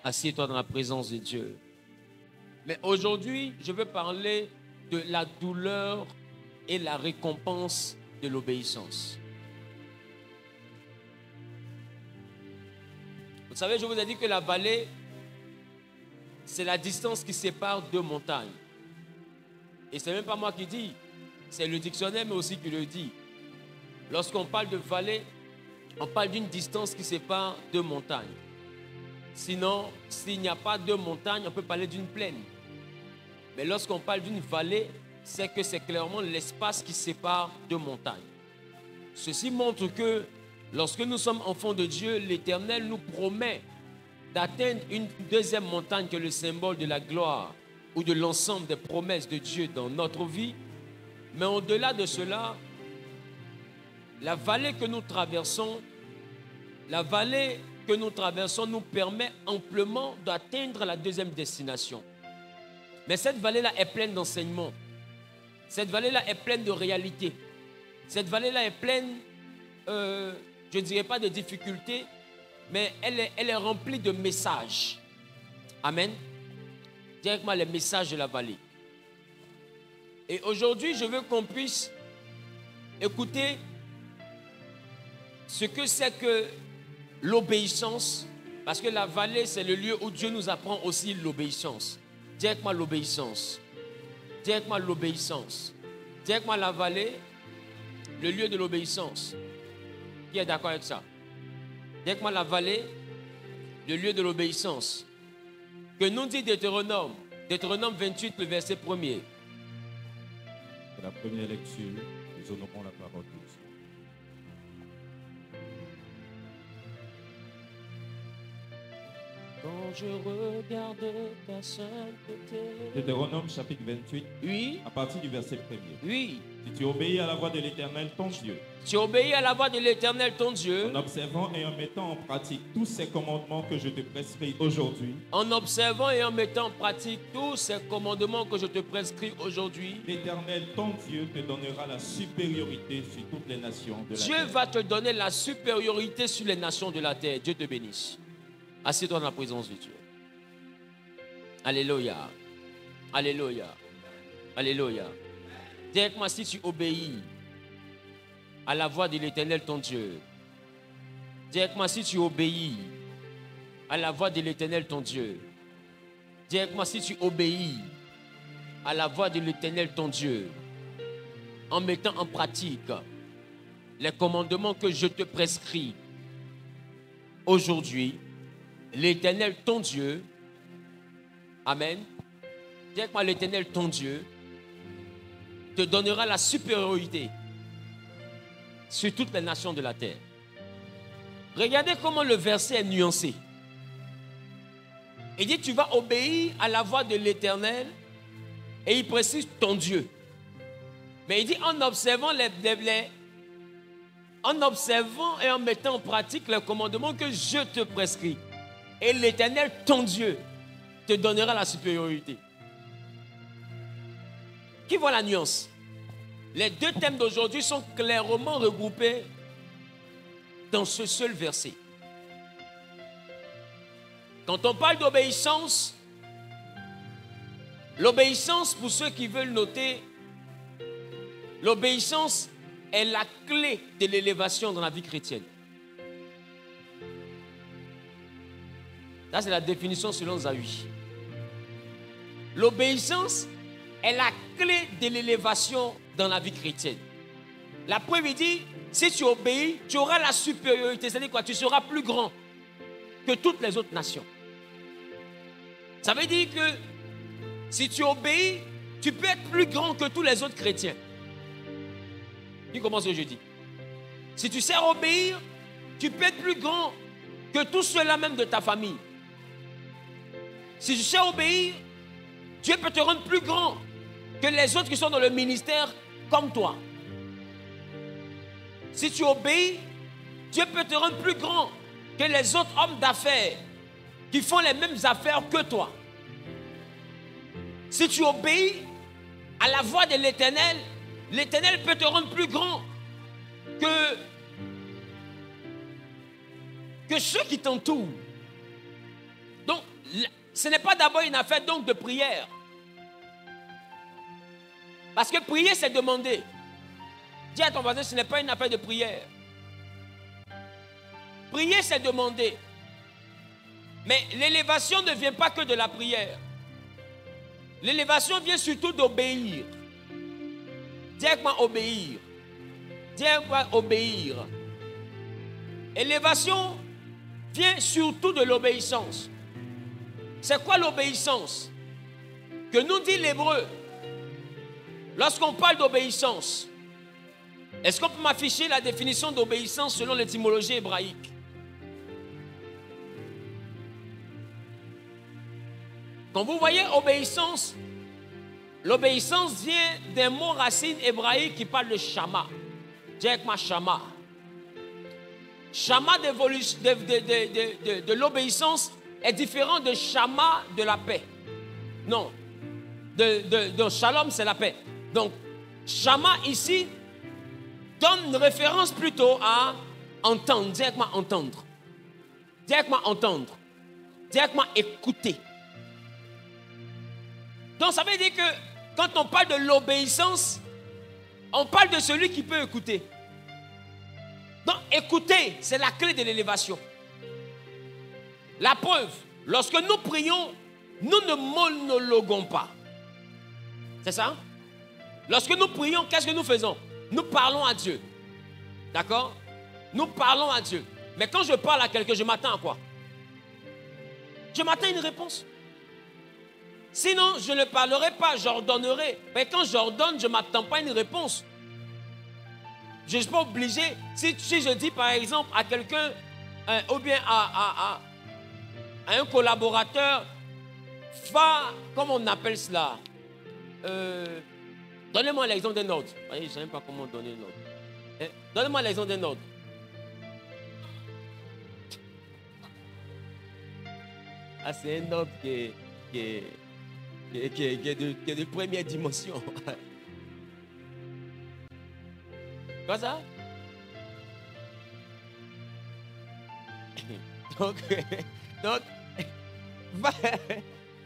Assieds-toi dans la présence de Dieu. Mais aujourd'hui, je veux parler de la douleur et la récompense de l'obéissance. Vous savez, je vous ai dit que la vallée, c'est la distance qui sépare deux montagnes. Et ce n'est même pas moi qui dis, c'est le dictionnaire mais aussi qui le dit. Lorsqu'on parle de vallée, on parle d'une distance qui sépare deux montagnes. Sinon, s'il n'y a pas deux montagnes, on peut parler d'une plaine. Mais lorsqu'on parle d'une vallée, c'est que c'est clairement l'espace qui sépare deux montagnes. Ceci montre que lorsque nous sommes enfants de Dieu, l'Éternel nous promet d'atteindre une deuxième montagne qui est le symbole de la gloire ou de l'ensemble des promesses de Dieu dans notre vie. Mais au-delà de cela, la vallée que nous traversons nous permet amplement d'atteindre la deuxième destination. Mais cette vallée-là est pleine d'enseignements. Cette vallée-là est pleine de réalités. Cette vallée-là est pleine, je ne dirais pas de difficultés, mais elle est remplie de messages. Amen. Directement les messages de la vallée. Et aujourd'hui, je veux qu'on puisse écouter ce que c'est que l'obéissance, parce que la vallée, c'est le lieu où Dieu nous apprend aussi l'obéissance. Directement l'obéissance. Directement l'obéissance. Directement la vallée, le lieu de l'obéissance. Qui est d'accord avec ça? Directement la vallée, le lieu de l'obéissance. Que nous dit Deutéronome 28, le verset 1er. C'est la première lecture, nous honorons la parole de Dieu. Quand je regarde ta sainteté. Deutéronome chapitre 28, Oui. à partir du verset 1er. Oui. Si tu obéis à la voix de l'Éternel, ton Dieu, Tu obéis à la voix de l'Éternel, ton Dieu, en observant et en mettant en pratique tous ces commandements que je te prescris aujourd'hui, en observant et en mettant en pratique tous ces commandements que je te prescris aujourd'hui, l'Éternel, ton Dieu, te donnera la supériorité sur toutes les nations de la Dieu terre. va te donner la supériorité sur les nations de la terre. Dieu te bénisse. Assieds-toi dans la présence de Dieu. Alléluia. Alléluia. Alléluia. Dis-moi si tu obéis à la voix de l'Éternel ton Dieu. Dis-moi si tu obéis à la voix de l'Éternel ton Dieu. Dis-moi si tu obéis à la voix de l'Éternel ton Dieu en mettant en pratique les commandements que je te prescris aujourd'hui. L'Éternel ton Dieu, amen, dis-moi l'Éternel ton Dieu te donnera la supériorité sur toutes les nations de la terre. Regardez comment le verset est nuancé. Il dit tu vas obéir à la voix de l'Éternel et il précise ton Dieu. Mais il dit en observant en observant et en mettant en pratique les commandements que je te prescris. Et l'Éternel, ton Dieu, te donnera la supériorité. Qui voit la nuance? Les deux thèmes d'aujourd'hui sont clairement regroupés dans ce seul verset. Quand on parle d'obéissance, l'obéissance, pour ceux qui veulent noter, l'obéissance est la clé de l'élévation dans la vie chrétienne. Ça, c'est la définition selon Zawi. L'obéissance est la clé de l'élévation dans la vie chrétienne. La preuve, il dit, si tu obéis, tu auras la supériorité. C'est-à-dire quoi? Tu seras plus grand que toutes les autres nations. Ça veut dire que si tu obéis, tu peux être plus grand que tous les autres chrétiens. Qui commence ce jeudi? Si tu sais obéir, tu peux être plus grand que tous ceux-là même de ta famille. Si tu sais obéir, Dieu peut te rendre plus grand que les autres qui sont dans le ministère comme toi. Si tu obéis, Dieu peut te rendre plus grand que les autres hommes d'affaires qui font les mêmes affaires que toi. Si tu obéis à la voix de l'Éternel, l'Éternel peut te rendre plus grand que ceux qui t'entourent. Donc, ce n'est pas d'abord une affaire donc de prière. Parce que prier, c'est demander. Dis à ton voisin, ce n'est pas une affaire de prière. Prier, c'est demander. Mais l'élévation ne vient pas que de la prière. L'élévation vient surtout d'obéir. Dis avec moi obéir. Dis avec moi obéir. Élévation vient surtout de l'obéissance. C'est quoi l'obéissance? Que nous dit l'hébreu lorsqu'on parle d'obéissance? Est-ce qu'on peut m'afficher la définition d'obéissance selon l'étymologie hébraïque? Quand vous voyez obéissance, l'obéissance vient d'un mot racine hébraïque qui parle de shama. Dis avec moi shama. Shama de l'obéissance est différent de shama de la paix. Non. De shalom, c'est la paix. Donc, shama ici donne une référence plutôt à entendre. Dis avec moi entendre. Dis avec moi entendre. Dis avec moi écouter. Donc, ça veut dire que quand on parle de l'obéissance, on parle de celui qui peut écouter. Donc, écouter, c'est la clé de l'élévation. La preuve, lorsque nous prions, nous ne monologuons pas. C'est ça? Lorsque nous prions, qu'est-ce que nous faisons? Nous parlons à Dieu. D'accord? Nous parlons à Dieu. Mais quand je parle à quelqu'un, je m'attends à quoi? Je m'attends à une réponse. Sinon, je ne parlerai pas, j'ordonnerai. Mais quand j'ordonne, je ne m'attends pas à une réponse. Je ne suis pas obligé. Si je dis par exemple à quelqu'un, ou bien à un collaborateur, va, comment on appelle cela? Donnez-moi l'exemple d'un ordre. Je ne sais même pas comment donner un ordre. Donnez-moi l'exemple d'un ordre. Ah, c'est un ordre qui est de première dimension. Quoi ça? Donc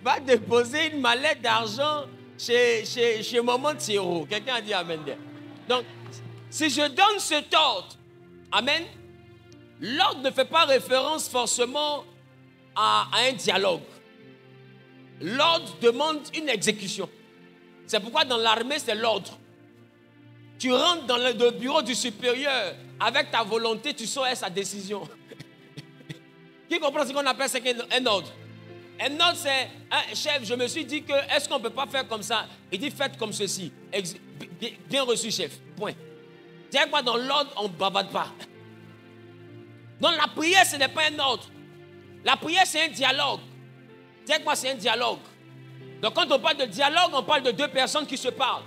va déposer une mallette d'argent chez Maman Thierry. Quelqu'un a dit amen. Donc, si je donne cet ordre, amen, l'ordre ne fait pas référence forcément à un dialogue. L'ordre demande une exécution. C'est pourquoi dans l'armée, c'est l'ordre. Tu rentres dans le bureau du supérieur avec ta volonté, tu saurais sa décision. Qui comprend ce qu'on appelle un ordre? Un ordre, c'est chef, je me suis dit que est-ce qu'on ne peut pas faire comme ça? Il dit faites comme ceci. Bien reçu, chef. Point. Tiens quoi, dans l'ordre, on ne bavade pas. Donc la prière, ce n'est pas un ordre. La prière, c'est un dialogue. Tiens quoi, c'est un dialogue. Donc quand on parle de dialogue, on parle de deux personnes qui se parlent.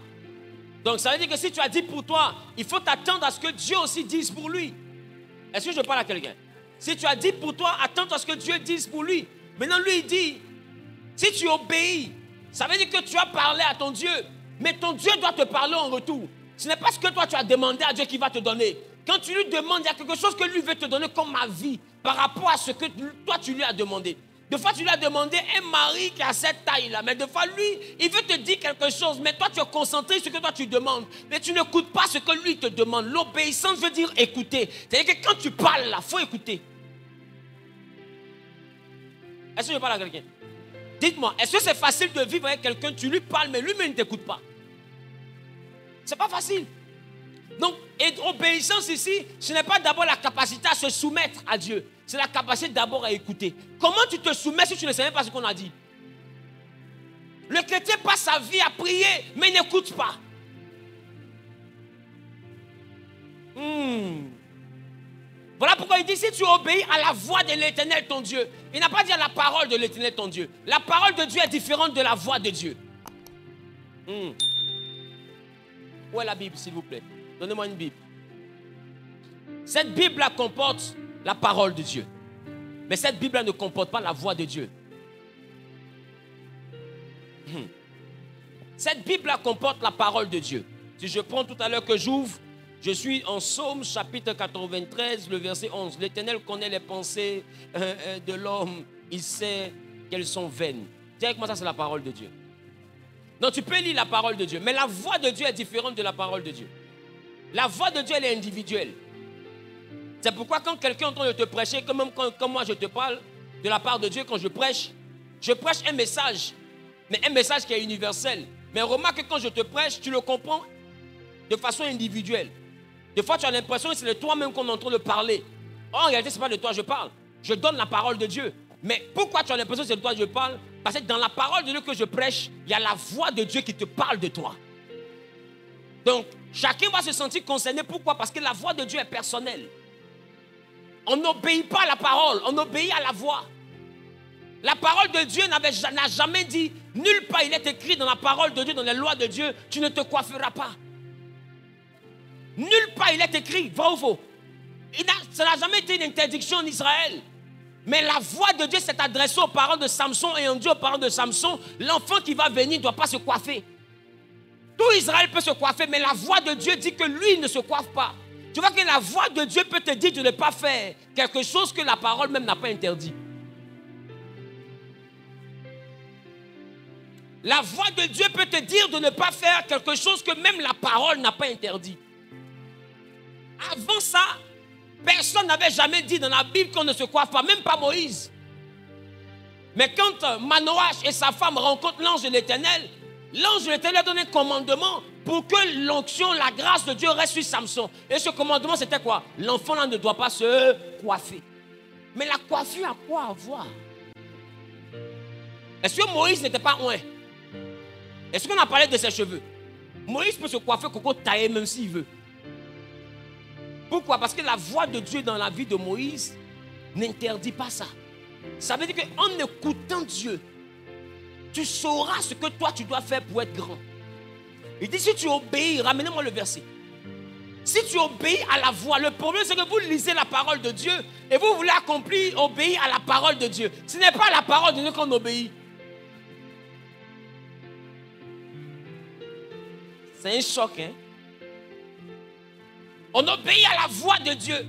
Donc ça veut dire que si tu as dit pour toi, il faut t'attendre à ce que Dieu aussi dise pour lui. Est-ce que je parle à quelqu'un? Si tu as dit pour toi, attends à ce que Dieu dise pour lui. Maintenant, lui, il dit, si tu obéis, ça veut dire que tu as parlé à ton Dieu, mais ton Dieu doit te parler en retour. Ce n'est pas ce que toi, tu as demandé à Dieu qui va te donner. Quand tu lui demandes, il y a quelque chose que lui veut te donner comme avis par rapport à ce que toi, tu lui as demandé. Des fois, tu lui as demandé un mari qui a cette taille-là, mais des fois, lui, il veut te dire quelque chose, mais toi, tu es concentré sur ce que toi, tu demandes, mais tu n'écoutes pas ce que lui te demande. L'obéissance veut dire écouter. C'est-à-dire que quand tu parles, là, il faut écouter. Est-ce que je parle à quelqu'un? Dites-moi, est-ce que c'est facile de vivre avec quelqu'un, tu lui parles, mais lui-même ne t'écoute pas? C'est pas facile. Donc, obéissance ici, ce n'est pas d'abord la capacité à se soumettre à Dieu. C'est la capacité d'abord à écouter. Comment tu te soumets si tu ne sais même pas ce qu'on a dit? Le chrétien passe sa vie à prier, mais il n'écoute pas. Voilà pourquoi il dit, si tu obéis à la voix de l'Éternel ton Dieu, il n'a pas dit à la parole de l'Éternel ton Dieu. La parole de Dieu est différente de la voix de Dieu. Où est la Bible, s'il vous plaît? Donnez-moi une Bible. Cette Bible-là comporte la parole de Dieu. Mais cette Bible-là ne comporte pas la voix de Dieu. Cette Bible-là comporte la parole de Dieu. Si je prends tout à l'heure que j'ouvre, je suis en Psaume chapitre 93, le verset 11. L'Éternel connaît les pensées de l'homme. Il sait qu'elles sont vaines. Dis avec moi, ça c'est la parole de Dieu. Donc tu peux lire la parole de Dieu, mais la voix de Dieu est différente de la parole de Dieu. La voix de Dieu, elle est individuelle. C'est pourquoi quand quelqu'un est en train de te prêcher, comme moi je te parle, de la part de Dieu, quand je prêche un message, mais un message qui est universel. Mais remarque que quand je te prêche, tu le comprends de façon individuelle. Des fois, tu as l'impression que c'est de toi-même qu'on est en train de parler. En réalité, ce n'est pas de toi que je parle. Je donne la parole de Dieu. Mais pourquoi tu as l'impression que c'est de toi que je parle? Parce que dans la parole de Dieu que je prêche, il y a la voix de Dieu qui te parle de toi. Donc, chacun va se sentir concerné. Pourquoi? Parce que la voix de Dieu est personnelle. On n'obéit pas à la parole, on obéit à la voix. La parole de Dieu n'a jamais dit, nulle part il est écrit dans la parole de Dieu, dans les lois de Dieu, tu ne te coifferas pas. Nulle part il est écrit, vrai ou faux? Ça n'a jamais été une interdiction en Israël. Mais la voix de Dieu s'est adressée aux parents de Samson et on dit aux parents de Samson, l'enfant qui va venir ne doit pas se coiffer. Tout Israël peut se coiffer, mais la voix de Dieu dit que lui ne se coiffe pas. Tu vois que la voix de Dieu peut te dire de ne pas faire quelque chose que la parole même n'a pas interdit. La voix de Dieu peut te dire de ne pas faire quelque chose que même la parole n'a pas interdit. Avant ça, personne n'avait jamais dit dans la Bible qu'on ne se coiffe pas, même pas Moïse. Mais quand Manoach et sa femme rencontrent l'ange de l'Éternel, l'ange de l'Éternel donne un commandement pour que l'onction, la grâce de Dieu reste sur Samson. Et ce commandement, c'était quoi? L'enfant là ne doit pas se coiffer. Mais la coiffure a quoi à voir? Est-ce que Moïse n'était pas oint? Est-ce qu'on a parlé de ses cheveux? Moïse peut se coiffer coco taillé même s'il veut. Pourquoi? Parce que la voix de Dieu dans la vie de Moïse n'interdit pas ça. Ça veut dire qu'en écoutant Dieu, tu sauras ce que toi tu dois faire pour être grand. Il dit si tu obéis, ramenez-moi le verset. Si tu obéis à la voix, le problème c'est que vous lisez la parole de Dieu et vous voulez accomplir, obéir à la parole de Dieu. Ce n'est pas à la parole de Dieu qu'on obéit. C'est un choc, hein? On obéit à la voix de Dieu.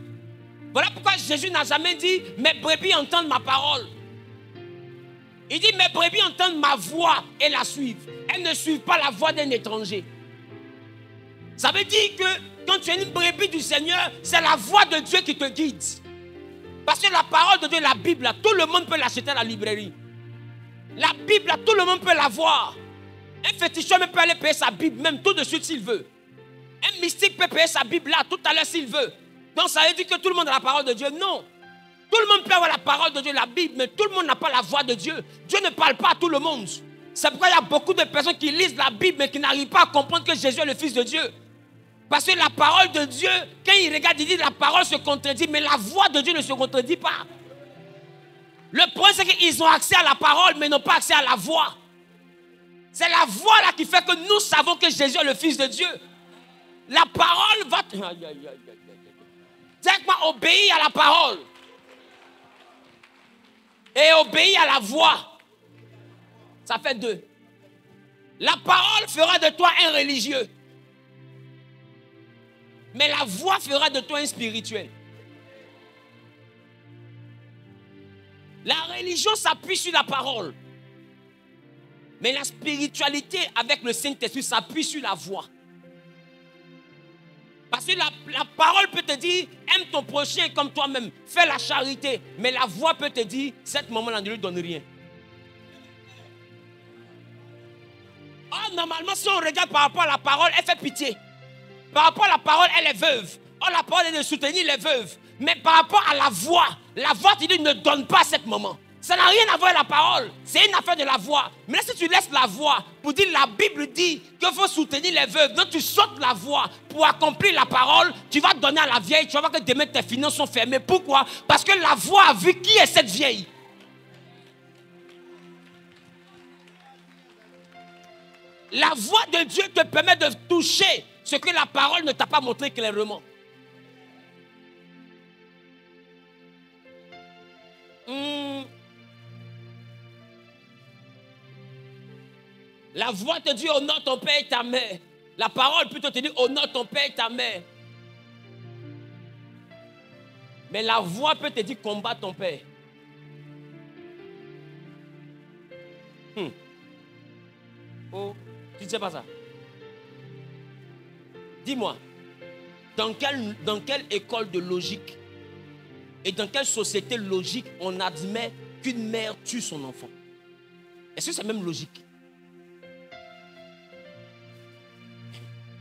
Voilà pourquoi Jésus n'a jamais dit « Mes brebis entendent ma parole ». Il dit « Mes brebis entendent ma voix et la suivent ». Elles ne suivent pas la voix d'un étranger. Ça veut dire que quand tu es une brebis du Seigneur, c'est la voix de Dieu qui te guide. Parce que la parole de Dieu, la Bible, là, tout le monde peut l'acheter à la librairie. La Bible, là, tout le monde peut la voir. Un féticheur peut aller payer sa Bible, même tout de suite s'il veut. Un mystique peut payer sa Bible là, tout à l'heure s'il veut. Donc ça veut dire que tout le monde a la parole de Dieu. Non. Tout le monde peut avoir la parole de Dieu, la Bible, mais tout le monde n'a pas la voix de Dieu. Dieu ne parle pas à tout le monde. C'est pourquoi il y a beaucoup de personnes qui lisent la Bible, mais qui n'arrivent pas à comprendre que Jésus est le Fils de Dieu. Parce que la parole de Dieu, quand ils regardent, ils disent la parole se contredit, mais la voix de Dieu ne se contredit pas. Le problème, c'est qu'ils ont accès à la parole, mais n'ont pas accès à la voix. C'est la voix là qui fait que nous savons que Jésus est le Fils de Dieu. La parole va... Dis-moi, obéis à la parole. Et obéis à la voix. Ça fait deux. La parole fera de toi un religieux. Mais la voix fera de toi un spirituel. La religion s'appuie sur la parole. Mais la spiritualité avec le Saint-Esprit s'appuie sur la voix. Parce que la parole peut te dire, aime ton prochain comme toi-même, fais la charité. Mais la voix peut te dire, cette maman-là ne lui donne rien. Oh, normalement, si on regarde par rapport à la parole, elle fait pitié. Par rapport à la parole, elle est veuve. Oh, la parole est de soutenir les veuves. Mais par rapport à la voix te dit, ne donne pas à cette maman. Ça n'a rien à voir avec la parole. C'est une affaire de la voix. Mais là, si tu laisses la voix pour dire, la Bible dit qu'il faut soutenir les veuves. Donc tu sautes la voix pour accomplir la parole. Tu vas donner à la vieille. Tu vas voir que demain tes finances sont fermées. Pourquoi? Parce que la voix a vu qui est cette vieille. La voix de Dieu te permet de toucher ce que la parole ne t'a pas montré clairement. La voix te dit honore ton père et ta mère. La parole plutôt te dit honore ton père et ta mère. Mais la voix peut te dire combat ton père. Oh, tu ne sais pas ça? Dis-moi, dans quelle école de logique et dans quelle société logique on admet qu'une mère tue son enfant? Est-ce que c'est même logique?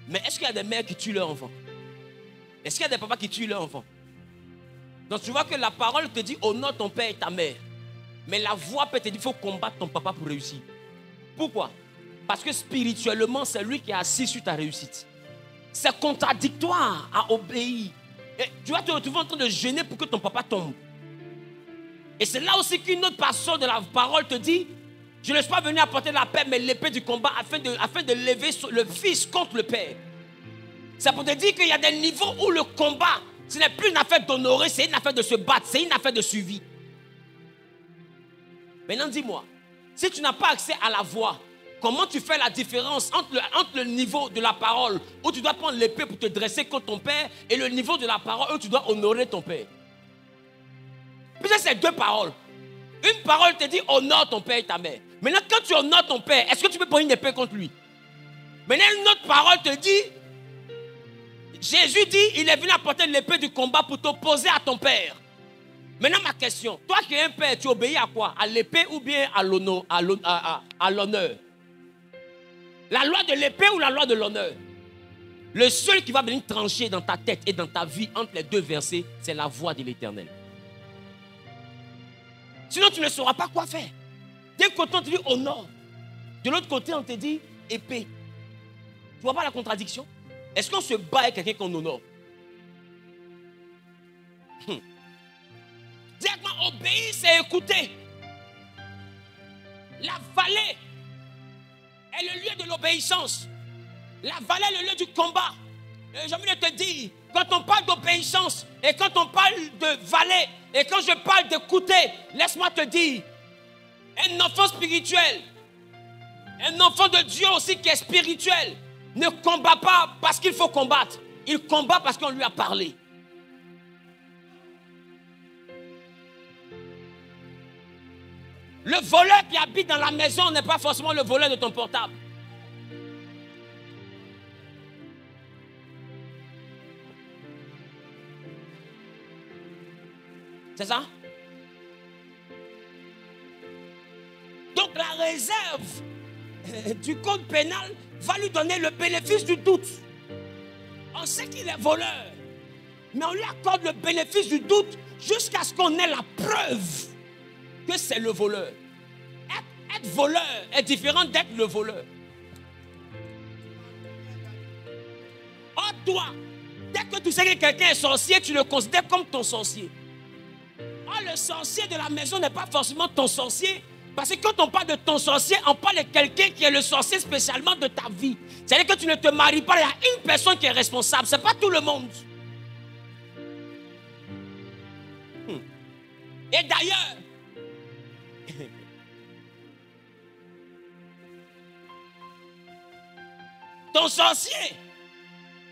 Mais est-ce qu'il y a des mères qui tuent leur enfant? Est-ce qu'il y a des papas qui tuent leur enfant? Donc tu vois que la parole te dit honore ton père et ta mère. Mais la voix peut te dire il faut combattre ton papa pour réussir. Pourquoi? Parce que spirituellement, c'est lui qui est assis sur ta réussite. C'est contradictoire à obéir. Et tu vas te retrouver en train de jeûner pour que ton papa tombe. Et c'est là aussi qu'une autre passion de la parole te dit je ne suis pas venu apporter la paix, mais l'épée du combat afin de lever le fils contre le père. C'est pour te dire qu'il y a des niveaux où le combat, ce n'est plus une affaire d'honorer, c'est une affaire de se battre, c'est une affaire de suivi. Maintenant, dis-moi, si tu n'as pas accès à la voix, comment tu fais la différence entre le niveau de la parole où tu dois prendre l'épée pour te dresser contre ton père et le niveau de la parole où tu dois honorer ton père? Peut-être c'est deux paroles. Une parole te dit honore ton père et ta mère. Maintenant, quand tu honores ton père, est-ce que tu peux prendre une épée contre lui? Maintenant, une autre parole te dit, Jésus dit, il est venu apporter l'épée du combat pour t'opposer à ton père. Maintenant, ma question, toi qui es un père, tu obéis à quoi? À l'épée ou bien à l'honneur? La loi de l'épée ou la loi de l'honneur? Le seul qui va venir trancher dans ta tête et dans ta vie entre les deux versets, c'est la voix de l'Éternel. Sinon, tu ne sauras pas quoi faire. D'un côté, on te dit honneur. De l'autre côté, on te dit épée. Tu vois pas la contradiction? Est-ce qu'on se bat avec quelqu'un qu'on honore? Dis-moi, obéir, c'est écouter. La vallée est le lieu de l'obéissance. La vallée est le lieu du combat. J'ai envie de te dire, quand on parle d'obéissance et quand on parle de vallée et quand je parle d'écouter, laisse-moi te dire, un enfant spirituel, un enfant de Dieu aussi qui est spirituel, ne combat pas parce qu'il faut combattre. Il combat parce qu'on lui a parlé. Le voleur qui habite dans la maison n'est pas forcément le voleur de ton portable. C'est ça? Donc la réserve du code pénal va lui donner le bénéfice du doute. On sait qu'il est voleur, mais on lui accorde le bénéfice du doute jusqu'à ce qu'on ait la preuve que c'est le voleur. Être voleur est différent d'être le voleur. Or toi, dès que tu sais que quelqu'un est sorcier, tu le considères comme ton sorcier. Or le sorcier de la maison n'est pas forcément ton sorcier. Parce que quand on parle de ton sorcier, on parle de quelqu'un qui est le sorcier spécialement de ta vie. C'est-à-dire que tu ne te maries pas, il y a une personne qui est responsable. Ce n'est pas tout le monde. Et d'ailleurs, ton sorcier,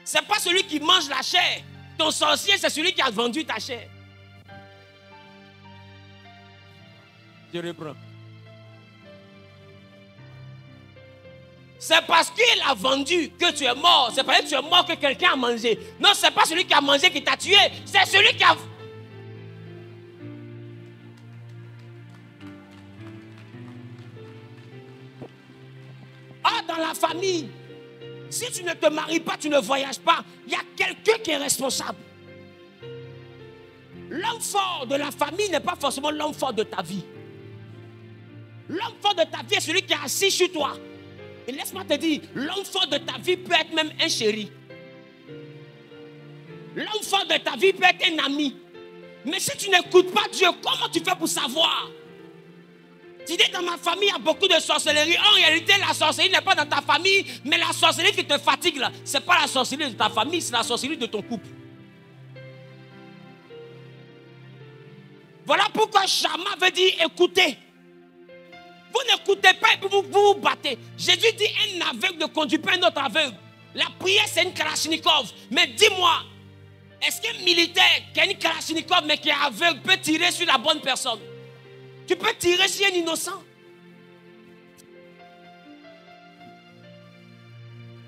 ce n'est pas celui qui mange la chair. Ton sorcier, c'est celui qui a vendu ta chair. Je reprends. C'est parce qu'il a vendu que tu es mort. C'est parce que tu es mort que quelqu'un a mangé. Non, ce n'est pas celui qui a mangé qui t'a tué. C'est celui qui a... Ah, dans la famille, si tu ne te maries pas, tu ne voyages pas, il y a quelqu'un qui est responsable. L'homme fort de la famille n'est pas forcément l'homme fort de ta vie. L'homme fort de ta vie est celui qui est assis sur toi. Et laisse-moi te dire, l'homme fort de ta vie peut être même un chéri. L'homme fort de ta vie peut être un ami. Mais si tu n'écoutes pas Dieu, comment tu fais pour savoir? Tu dis dans ma famille, il y a beaucoup de sorcellerie. En réalité, la sorcellerie n'est pas dans ta famille, mais la sorcellerie qui te fatigue là, ce n'est pas la sorcellerie de ta famille, c'est la sorcellerie de ton couple. Voilà pourquoi Shama veut dire écoutez. Vous n'écoutez pas et puis vous vous battez. Jésus dit un aveugle ne conduit pas un autre aveugle. La prière c'est une Kalachnikov. Mais dis-moi, est-ce qu'un militaire qui a une Kalachnikov mais qui est aveugle peut tirer sur la bonne personne? Tu peux tirer sur un innocent.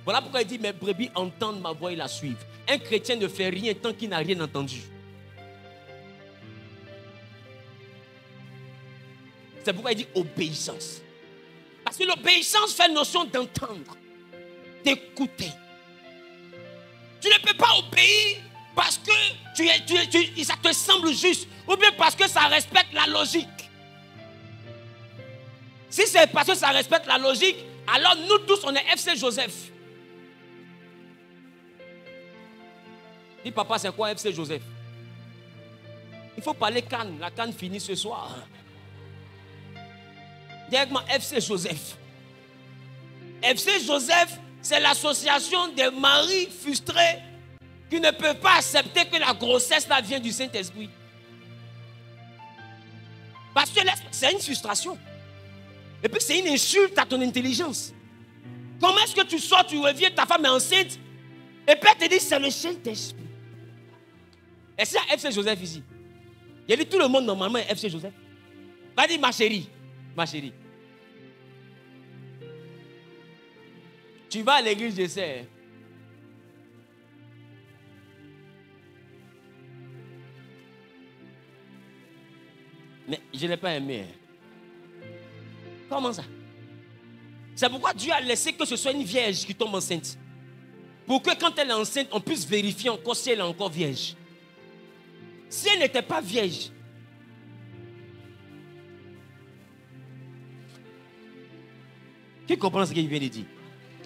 Voilà pourquoi il dit, mes brebis entendent ma voix et la suivent. Un chrétien ne fait rien tant qu'il n'a rien entendu. C'est pourquoi il dit obéissance. Parce que l'obéissance fait notion d'entendre, d'écouter. Tu ne peux pas obéir parce que ça te semble juste, ou bien parce que ça respecte la logique. Si c'est parce que ça respecte la logique, alors nous tous, on est FC Joseph. Dis papa, c'est quoi FC Joseph? Il faut parler Cannes. La Cannes finit ce soir. Directement FC Joseph. FC Joseph, c'est l'association des maris frustrés qui ne peuvent pas accepter que la grossesse là vient du Saint-Esprit. Parce que là, c'est une frustration. Et puis c'est une insulte à ton intelligence. Comment est-ce que tu sors, tu reviens, ta femme est enceinte, et puis elle te dit c'est le Saint-Esprit. Et c'est à FC Joseph ici. Il y a dit tout le monde normalement est FC Joseph. Va dire ma chérie. Ma chérie. Tu vas à l'église, je sais. Mais je ne l'ai pas aimé. Comment ça? C'est pourquoi Dieu a laissé que ce soit une vierge qui tombe enceinte. Pour que quand elle est enceinte, on puisse vérifier encore si elle est encore vierge. Si elle n'était pas vierge, qui comprend ce qu'il vient de dire?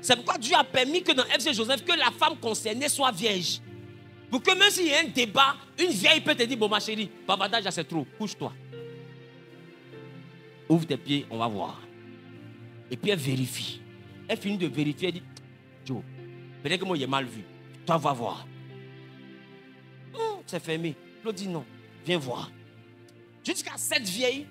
C'est pourquoi Dieu a permis que dans FC Joseph, que la femme concernée soit vierge. Pour que même s'il y a un débat, une vieille peut te dire, bon ma chérie, babadage c'est trop, couche-toi. Ouvre tes pieds, on va voir. Et puis elle vérifie. Elle finit de vérifier, elle dit, Joe, peut-être que moi j'ai mal vu. Toi va voir. C'est fermé. L'autre dit non, viens voir. Jusqu'à cette vieille,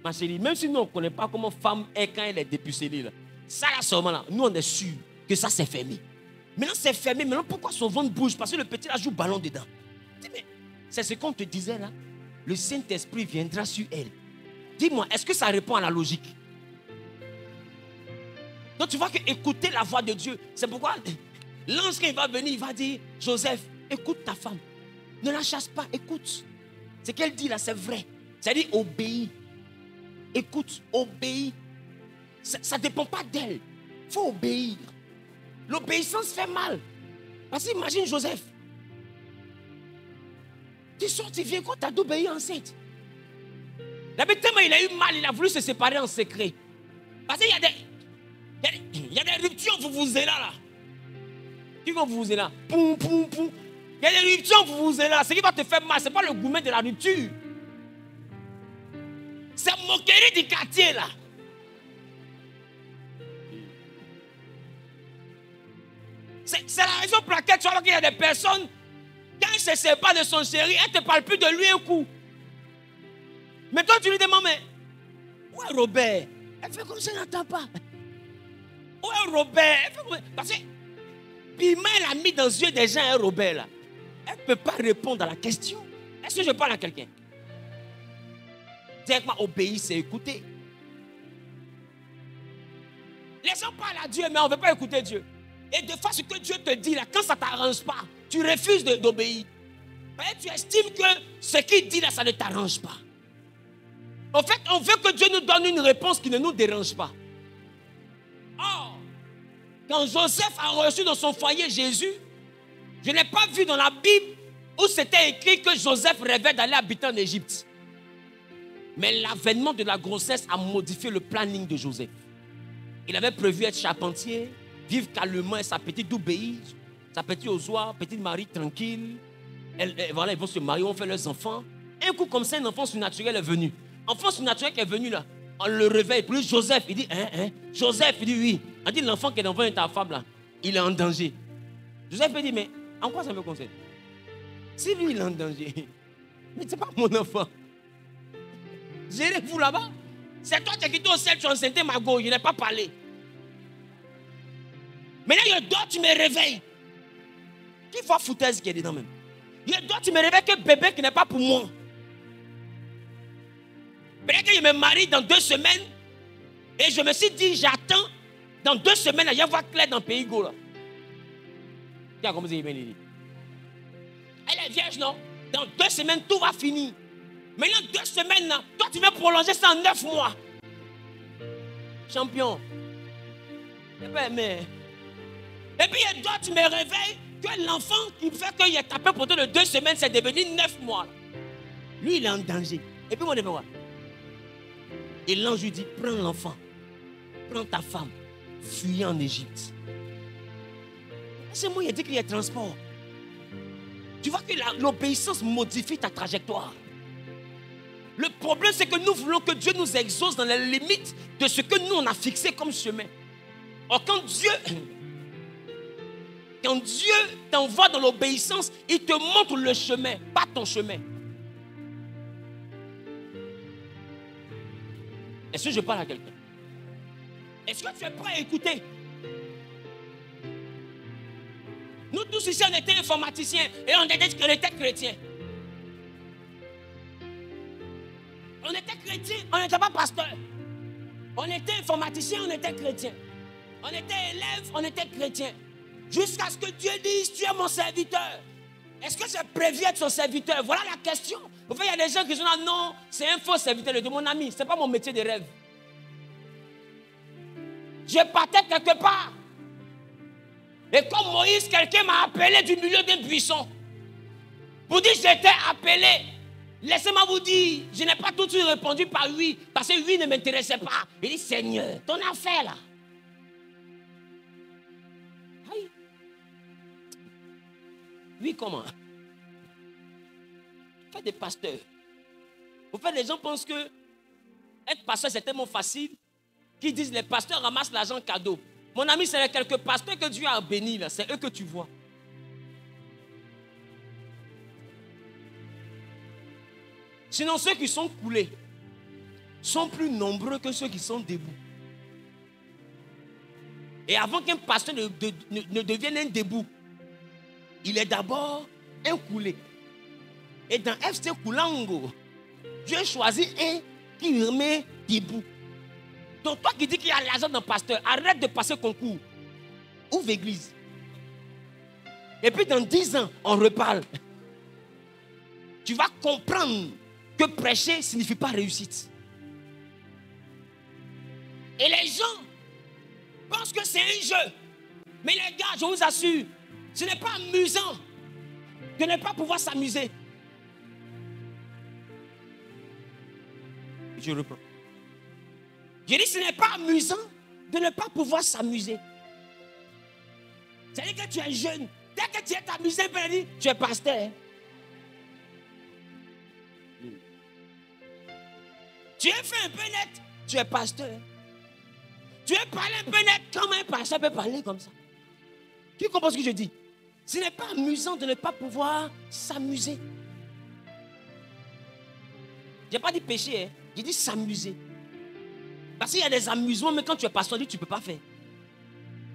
ma chérie, même si nous on ne connaît pas comment femme est quand elle est dépucellée, là, ça là seulement là, nous on est sûr que ça c'est fermé. Maintenant c'est fermé, maintenant pourquoi son ventre bouge? Parce que le petit là joue ballon dedans. Mais c'est ce qu'on te disait là. Le Saint-Esprit viendra sur elle. Dis-moi, est-ce que ça répond à la logique? Donc tu vois que écouter la voix de Dieu, c'est pourquoi l'ange quand il va venir, il va dire, Joseph, écoute ta femme. Ne la chasse pas, écoute. Ce qu'elle dit là, c'est vrai. C'est-à-dire obéis. Écoute, obéis. Ça ne dépend pas d'elle. Il faut obéir. L'obéissance fait mal. Parce que imagine Joseph. Tu sors, tu viens quand tu as d'obéir enceinte. D'abord, tellement il a eu mal, il a voulu se séparer en secret. Parce qu'il y a des ruptures, vous vous êtes là. Qui vont vous êtes là? Poum, poum, poum. Il y a des ruptures, vous vous êtes là. Ce qui va te faire mal, ce n'est pas le gourmet de la rupture. C'est la moquerie du quartier là. C'est la raison pour laquelle tu vois qu'il y a des personnes, quand elle ne se sépare de son chéri, elle ne te parle plus de lui un coup. Mais toi, tu lui demandes, mais où est Robert? Elle fait comme ça, elle n'entend pas. Où est Robert? Elle fait comme... Parce que piment, elle a mis dans les yeux des gens, un Robert là. Elle ne peut pas répondre à la question. Est-ce que je parle à quelqu'un? Directement obéir, c'est écouter. Les gens parlent à Dieu, mais on ne veut pas écouter Dieu. Et de fois, ce que Dieu te dit là, quand ça ne t'arrange pas, tu refuses d'obéir. Tu estimes que ce qu'il dit là, ça ne t'arrange pas. En fait, on veut que Dieu nous donne une réponse qui ne nous dérange pas. Or, quand Joseph a reçu dans son foyer Jésus, je n'ai pas vu dans la Bible où c'était écrit que Joseph rêvait d'aller habiter en Égypte. Mais l'avènement de la grossesse a modifié le planning de Joseph. Il avait prévu être charpentier, vivre calmement et sa petite d'obéir, sa petite aux oies, petite Marie tranquille. Voilà, ils vont se marier, on fait leurs enfants. Un coup comme ça, un enfant surnaturel est venu. Enfant surnaturel qui est venu là, on le réveille. Puis Joseph, il dit, Joseph, il dit oui. On dit, l'enfant qui est devant ta femme là, il est en danger. Joseph dit, mais en quoi ça me concerne? Si lui il est en danger, mais ce n'est pas mon enfant. Gérez-vous là-bas. C'est toi qui as quitté au ciel, tu as enceinté ma go, je n'ai pas parlé. Maintenant, il dort, tu me réveilles. Qui voit foutaise qui est dedans même? Il dort, tu me réveilles que bébé qui n'est pas pour moi. Peut-être que je me marie dans 2 semaines. Et je me suis dit, j'attends. Dans 2 semaines, il va y avoir clair dans le pays. Là. Qui a commencé à bien dit? Elle est vierge, non? Dans 2 semaines, tout va finir. Maintenant, 2 semaines, là, toi, tu veux prolonger ça en 9 mois. Champion. Eh ben, mais... Et puis, toi, tu me réveilles que l'enfant qui fait qu'il est tapé pour toi de 2 semaines, c'est devenu 9 mois. Lui, il est en danger. Et puis, moi, je vais voir. Et l'ange lui dit, prends l'enfant, prends ta femme, fuis en Égypte. C'est moi, il a dit qu'il y a transport. Tu vois que l'obéissance modifie ta trajectoire. Le problème, c'est que nous voulons que Dieu nous exauce dans les limites de ce que nous, on a fixé comme chemin. Or, quand Dieu t'envoie dans l'obéissance, il te montre le chemin, pas ton chemin. Est-ce que je parle à quelqu'un? Est-ce que tu es prêt à écouter? Nous tous ici, on était informaticiens et on était chrétiens. On était chrétiens, on n'était pas pasteur. On était informaticiens, on était chrétiens. On était élèves, on était chrétiens. Jusqu'à ce que Dieu dise, tu es mon serviteur. Est-ce que j'ai prévu être son serviteur? Voilà la question. En fait, il y a des gens qui sont là, non, c'est un faux serviteur de mon ami. Ce n'est pas mon métier de rêve. Je partais quelque part. Et comme Moïse, quelqu'un m'a appelé du milieu d'un buisson. Pour dire j'étais appelé. Laissez-moi vous dire, je n'ai pas tout de suite répondu par oui, parce que oui ne m'intéressait pas. Il dit, Seigneur, ton affaire là. Aïe. Oui, comment? Faites des pasteurs. Au fait, les gens pensent que être pasteur, c'est tellement facile qu'ils disent les pasteurs ramassent l'argent cadeau. Mon ami, c'est quelques pasteurs que Dieu a bénis, là. C'est eux que tu vois. Sinon, ceux qui sont coulés sont plus nombreux que ceux qui sont debout. Et avant qu'un pasteur ne devienne un debout, il est d'abord un coulé. Et dans FC Koulango, Dieu choisit un qui remet debout. Donc toi qui dis qu'il y a l'argent d'un pasteur, arrête de passer concours. Ouvre l'église. Et puis dans 10 ans, on reparle. Tu vas comprendre que prêcher ne signifie pas réussite. Et les gens pensent que c'est un jeu. Mais les gars, je vous assure, ce n'est pas amusant de ne pas pouvoir s'amuser. Je reprends. Je dis, ce n'est pas amusant de ne pas pouvoir s'amuser. C'est-à-dire que tu es jeune. Dès que tu es amusé, tu es pasteur. Tu es fait un peu net, tu es pasteur. Tu es parlé un peu net, comme un pasteur peut parler comme ça. Tu comprends ce que je dis? Ce n'est pas amusant de ne pas pouvoir s'amuser. Je n'ai pas dit pécher, hein. J'ai dit s'amuser. Parce qu'il y a des amusements, mais quand tu es pasteur, tu ne peux pas faire.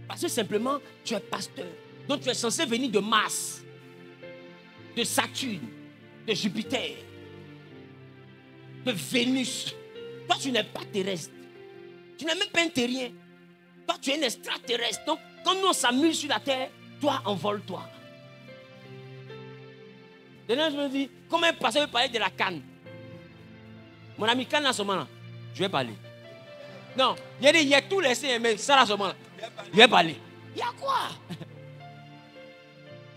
Parce que simplement, tu es pasteur. Donc tu es censé venir de Mars, de Saturne, de Jupiter, de Vénus. Toi, tu n'es pas terrestre. Tu n'es même pas un terrien. Toi, tu es un extraterrestre. Donc, quand nous on s'amuse sur la terre, toi, envole-toi. Maintenant, je me dis, comment un pasteur veut parler de la canne? Mon ami canne à ce moment-là, je vais parler. Non, il y a tout laissé, mais ça à ce moment-là, je vais parler. Il y a quoi?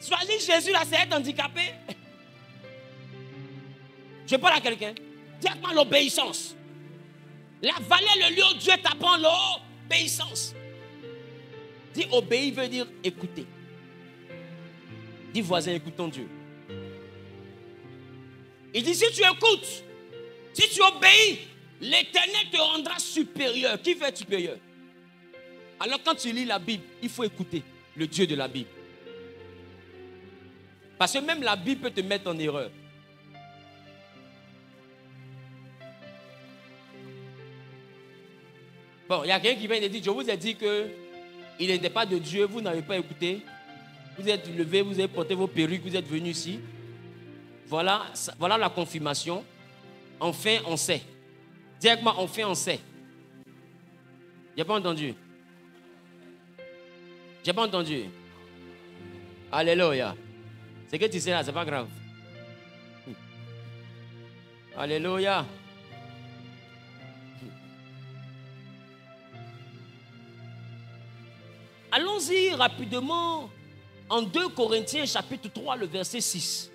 Choisir Jésus là, c'est être handicapé. Je parle à quelqu'un. Dis-moi l'obéissance. La vallée, le lieu où Dieu t'apprend l'obéissance. Dis obéir veut dire écouter. Dis voisin, écoutons Dieu. Il dit si tu écoutes, si tu obéis, l'Éternel te rendra supérieur. Qui veut être supérieur? Alors quand tu lis la Bible, il faut écouter le Dieu de la Bible. Parce que même la Bible peut te mettre en erreur. Bon, il y a quelqu'un qui vient et dit, je vous ai dit qu'il n'était pas de Dieu, vous n'avez pas écouté. Vous êtes levé, vous avez porté vos perruques, vous êtes venu ici. Voilà la confirmation. Enfin, on sait. Directement, enfin, on sait. J'ai pas entendu. J'ai pas entendu. Alléluia. C'est que tu sais là, c'est pas grave. Alléluia. Allons-y rapidement en 2 Corinthiens chapitre 3, le verset 6.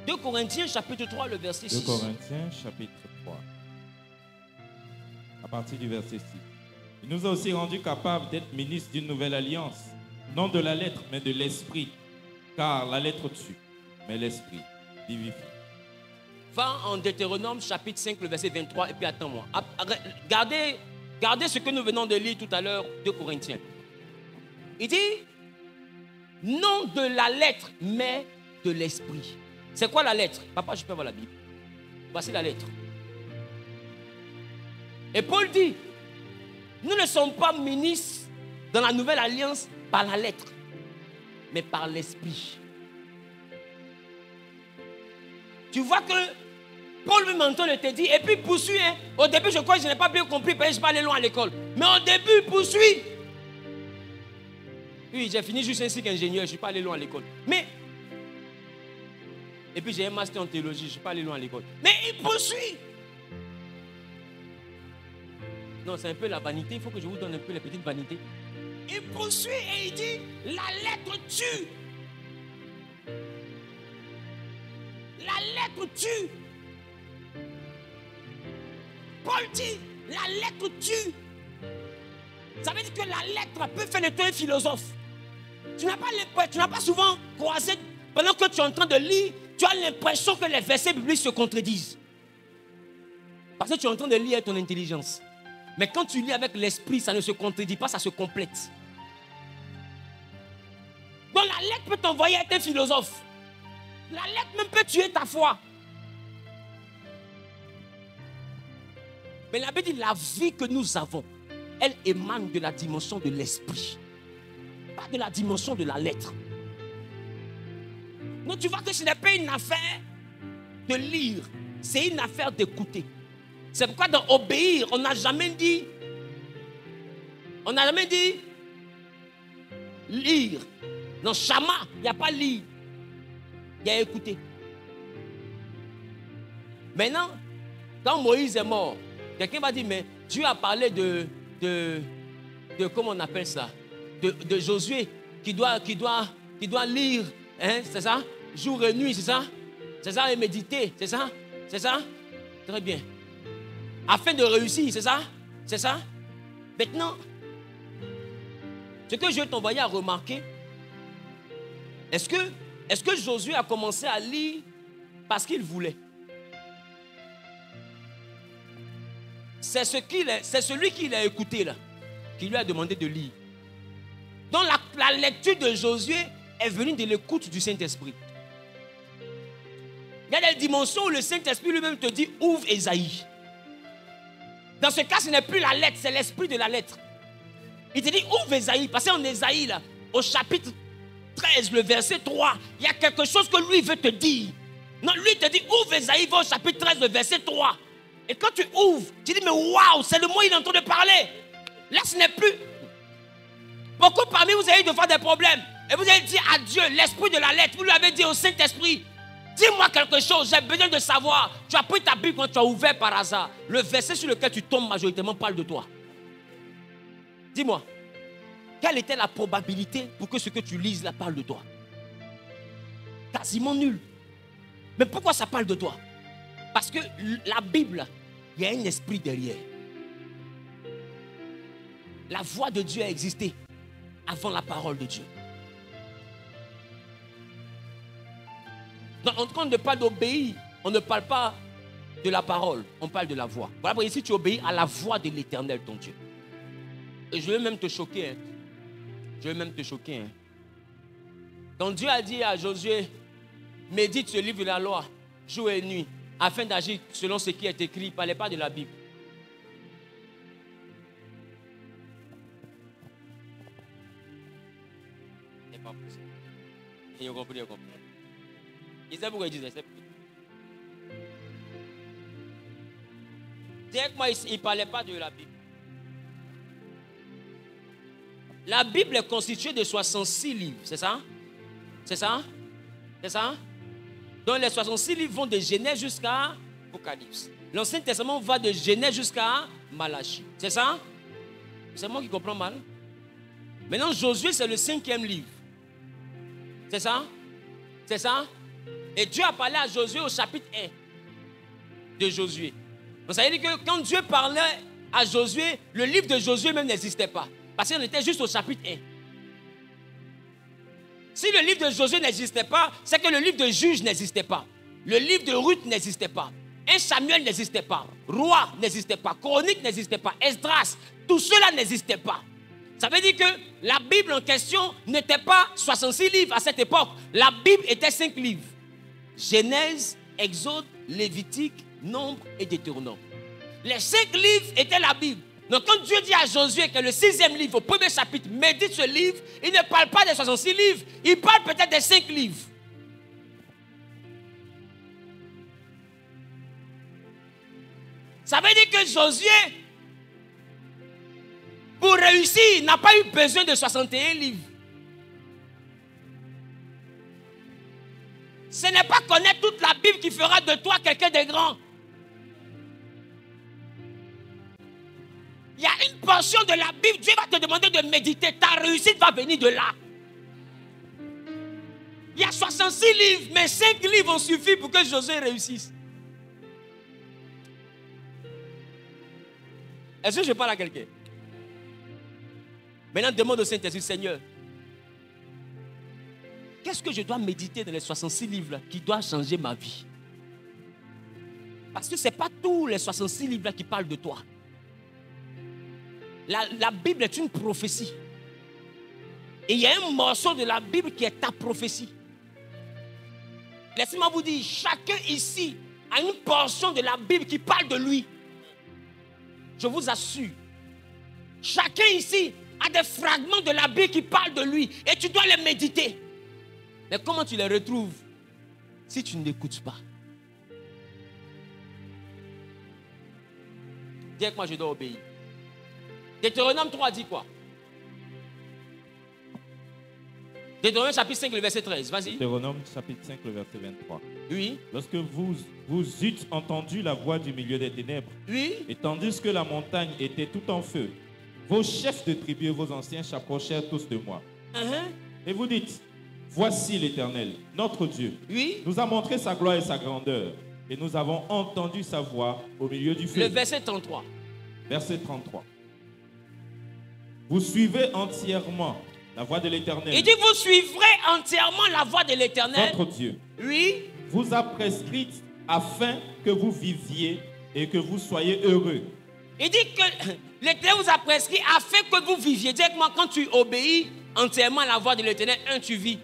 « 2 Corinthiens chapitre 3, le verset 6. 2 Corinthiens chapitre 3. À partir du verset 6. Il nous a aussi rendus capables d'être ministres d'une nouvelle alliance, non de la lettre, mais de l'esprit. Car la lettre tue, mais l'esprit vivifie. Va en Deutéronome chapitre 5, le verset 23, et puis attends-moi. Gardez ce que nous venons de lire tout à l'heure, 2 Corinthiens. Il dit, non de la lettre, mais de l'esprit. C'est quoi la lettre? Papa, je peux voir la Bible. Voici la lettre. Et Paul dit, nous ne sommes pas ministres dans la nouvelle alliance par la lettre, mais par l'esprit. Tu vois que Paul me m'entend et te dit, et puis poursuit. Hein. Au début, je crois que je n'ai pas bien compris, parce que je suis pas allé loin à l'école. Mais au début, poursuit. Oui, j'ai fini juste ainsi qu'ingénieur, je ne suis pas allé loin à l'école. Mais, et puis j'ai un master en théologie, je ne suis pas allé loin à l'école. Mais il poursuit. Non, c'est un peu la vanité, il faut que je vous donne un peu les petites vanités. Il poursuit et il dit, la lettre tue. La lettre tue. Paul dit, la lettre tue. Ça veut dire que la lettre peut faire de toi un philosophe. Tu n'as pas souvent croisé, pendant que tu es en train de lire, tu as l'impression que les versets bibliques se contredisent. Parce que tu es en train de lire avec ton intelligence. Mais quand tu lis avec l'esprit, ça ne se contredit pas, ça se complète. Donc la lettre peut t'envoyer être un philosophe. La lettre même peut tuer ta foi. Mais la Bible dit, la vie que nous avons, elle émane de la dimension de l'esprit. Pas de la dimension de la lettre. Donc tu vois que ce n'est pas une affaire de lire, c'est une affaire d'écouter. C'est pourquoi dans obéir, on n'a jamais dit lire. Dans Shama, il n'y a pas lire, il y a écouter. Maintenant, quand Moïse est mort, quelqu'un va dire, mais Dieu a parlé de comment on appelle ça, de Josué qui doit lire, hein, c'est ça, jour et nuit, c'est ça, et méditer, c'est ça, très bien. Afin de réussir, c'est ça. Maintenant, ce que je vais t'envoyer à remarquer, est-ce que Josué a commencé à lire parce qu'il voulait? C'est celui qui l'a écouté là, qui lui a demandé de lire. Donc la lecture de Josué est venue de l'écoute du Saint-Esprit. Il y a des dimensions où le Saint-Esprit lui-même te dit, ouvre Ésaïe. Dans ce cas, ce n'est plus la lettre, c'est l'esprit de la lettre. Il te dit, ouvre Ésaïe. Parce qu'en Ésaïe, là, au chapitre 13, le verset 3, il y a quelque chose que lui veut te dire. Non, lui te dit, ouvre Ésaïe, va au chapitre 13, le verset 3. Et quand tu ouvres, tu dis, mais waouh, c'est le mot, il est en train de parler. Là, ce n'est plus. Beaucoup parmi vous avez eu de fois des problèmes. Et vous avez dit à Dieu, l'esprit de la lettre, vous lui avez dit au Saint-Esprit, dis-moi quelque chose, j'ai besoin de savoir. Tu as pris ta Bible quand tu as ouvert par hasard. Le verset sur lequel tu tombes majoritairement parle de toi. Dis-moi, quelle était la probabilité pour que ce que tu lises là parle de toi? Quasiment nul. Mais pourquoi ça parle de toi? Parce que la Bible, il y a un esprit derrière. La voix de Dieu a existé avant la parole de Dieu. Donc, quand on ne parle d'obéir, on ne parle pas de la parole, on parle de la voix. Voilà pourquoi ici tu obéis à la voix de l'Éternel, ton Dieu. Et je vais même te choquer. Hein. Je vais même te choquer. Hein. Quand Dieu a dit à Josué, médite ce livre de la loi, jour et nuit, afin d'agir selon ce qui est écrit, il ne parlait pas de la Bible. Ce n'est pas possible. Ils ont compris, ils ont compris. Ils savent pourquoi ils disaient ça. Dis avec moi, il ne parlait pas de la Bible. La Bible est constituée de 66 livres, c'est ça? C'est ça? C'est ça? Donc les 66 livres vont de Genèse jusqu'à Apocalypse. L'Ancien Testament va de Genèse jusqu'à Malachie. C'est ça? C'est moi qui comprends mal. Maintenant, Josué, c'est le 5e livre. C'est ça? C'est ça? Et Dieu a parlé à Josué au chapitre 1 de Josué. Donc ça veut dire que quand Dieu parlait à Josué, le livre de Josué même n'existait pas. Parce qu'on était juste au chapitre 1. Si le livre de Josué n'existait pas, c'est que le livre de Juges n'existait pas. Le livre de Ruth n'existait pas. 1 Samuel n'existait pas. Roi n'existait pas. Chronique n'existait pas. Esdras, tout cela n'existait pas. Ça veut dire que la Bible en question n'était pas 66 livres à cette époque. La Bible était 5 livres. Genèse, Exode, Lévitique, Nombre et Deutéronome. Les 5 livres étaient la Bible. Donc quand Dieu dit à Josué que le 6e livre, au premier chapitre, médite ce livre, il ne parle pas des 66 livres, il parle peut-être des 5 livres. Ça veut dire que Josué, pour réussir, n'a pas eu besoin de 61 livres. Ce n'est pas connaître toute la Bible qui fera de toi quelqu'un de grand. Il y a une portion de la Bible, Dieu va te demander de méditer. Ta réussite va venir de là. Il y a 66 livres, mais 5 livres ont suffi pour que Josué réussisse. Est-ce que je parle à quelqu'un? Maintenant, demande au Saint-Esprit, Seigneur, qu'est-ce que je dois méditer dans les 66 livres qui doivent changer ma vie? Parce que ce n'est pas tous les 66 livres qui parlent de toi. La Bible est une prophétie. Et il y a un morceau de la Bible qui est ta prophétie. Laissez-moi vous dire, chacun ici a une portion de la Bible qui parle de lui. Je vous assure. Chacun ici a des fragments de la Bible qui parlent de lui. Et tu dois les méditer. Mais comment tu les retrouves si tu ne l'écoutes pas? Dis avec moi, je dois obéir. Deutéronome 3 dit quoi? Deutéronome chapitre 5, le verset 13. Vas-y. Deutéronome chapitre 5, le verset 23. Oui. Lorsque vous eûtes entendu la voix du milieu des ténèbres, Oui. et tandis que la montagne était tout en feu, vos chefs de tribu et vos anciens s'approchèrent tous de moi. Et vous dites, voici l'Éternel, notre Dieu. Oui. Nous a montré sa gloire et sa grandeur, et nous avons entendu sa voix au milieu du feu. Le verset 33. Verset 33. Vous suivez entièrement la voix de l'Éternel. Il dit, vous suivrez entièrement la voix de l'Éternel. Votre Dieu. Oui. Vous a prescrite afin que vous viviez et que vous soyez heureux. Il dit que l'Éternel vous a prescrit afin que vous viviez. Dis moi, quand tu obéis entièrement à la voix de l'Éternel, 1, tu vis.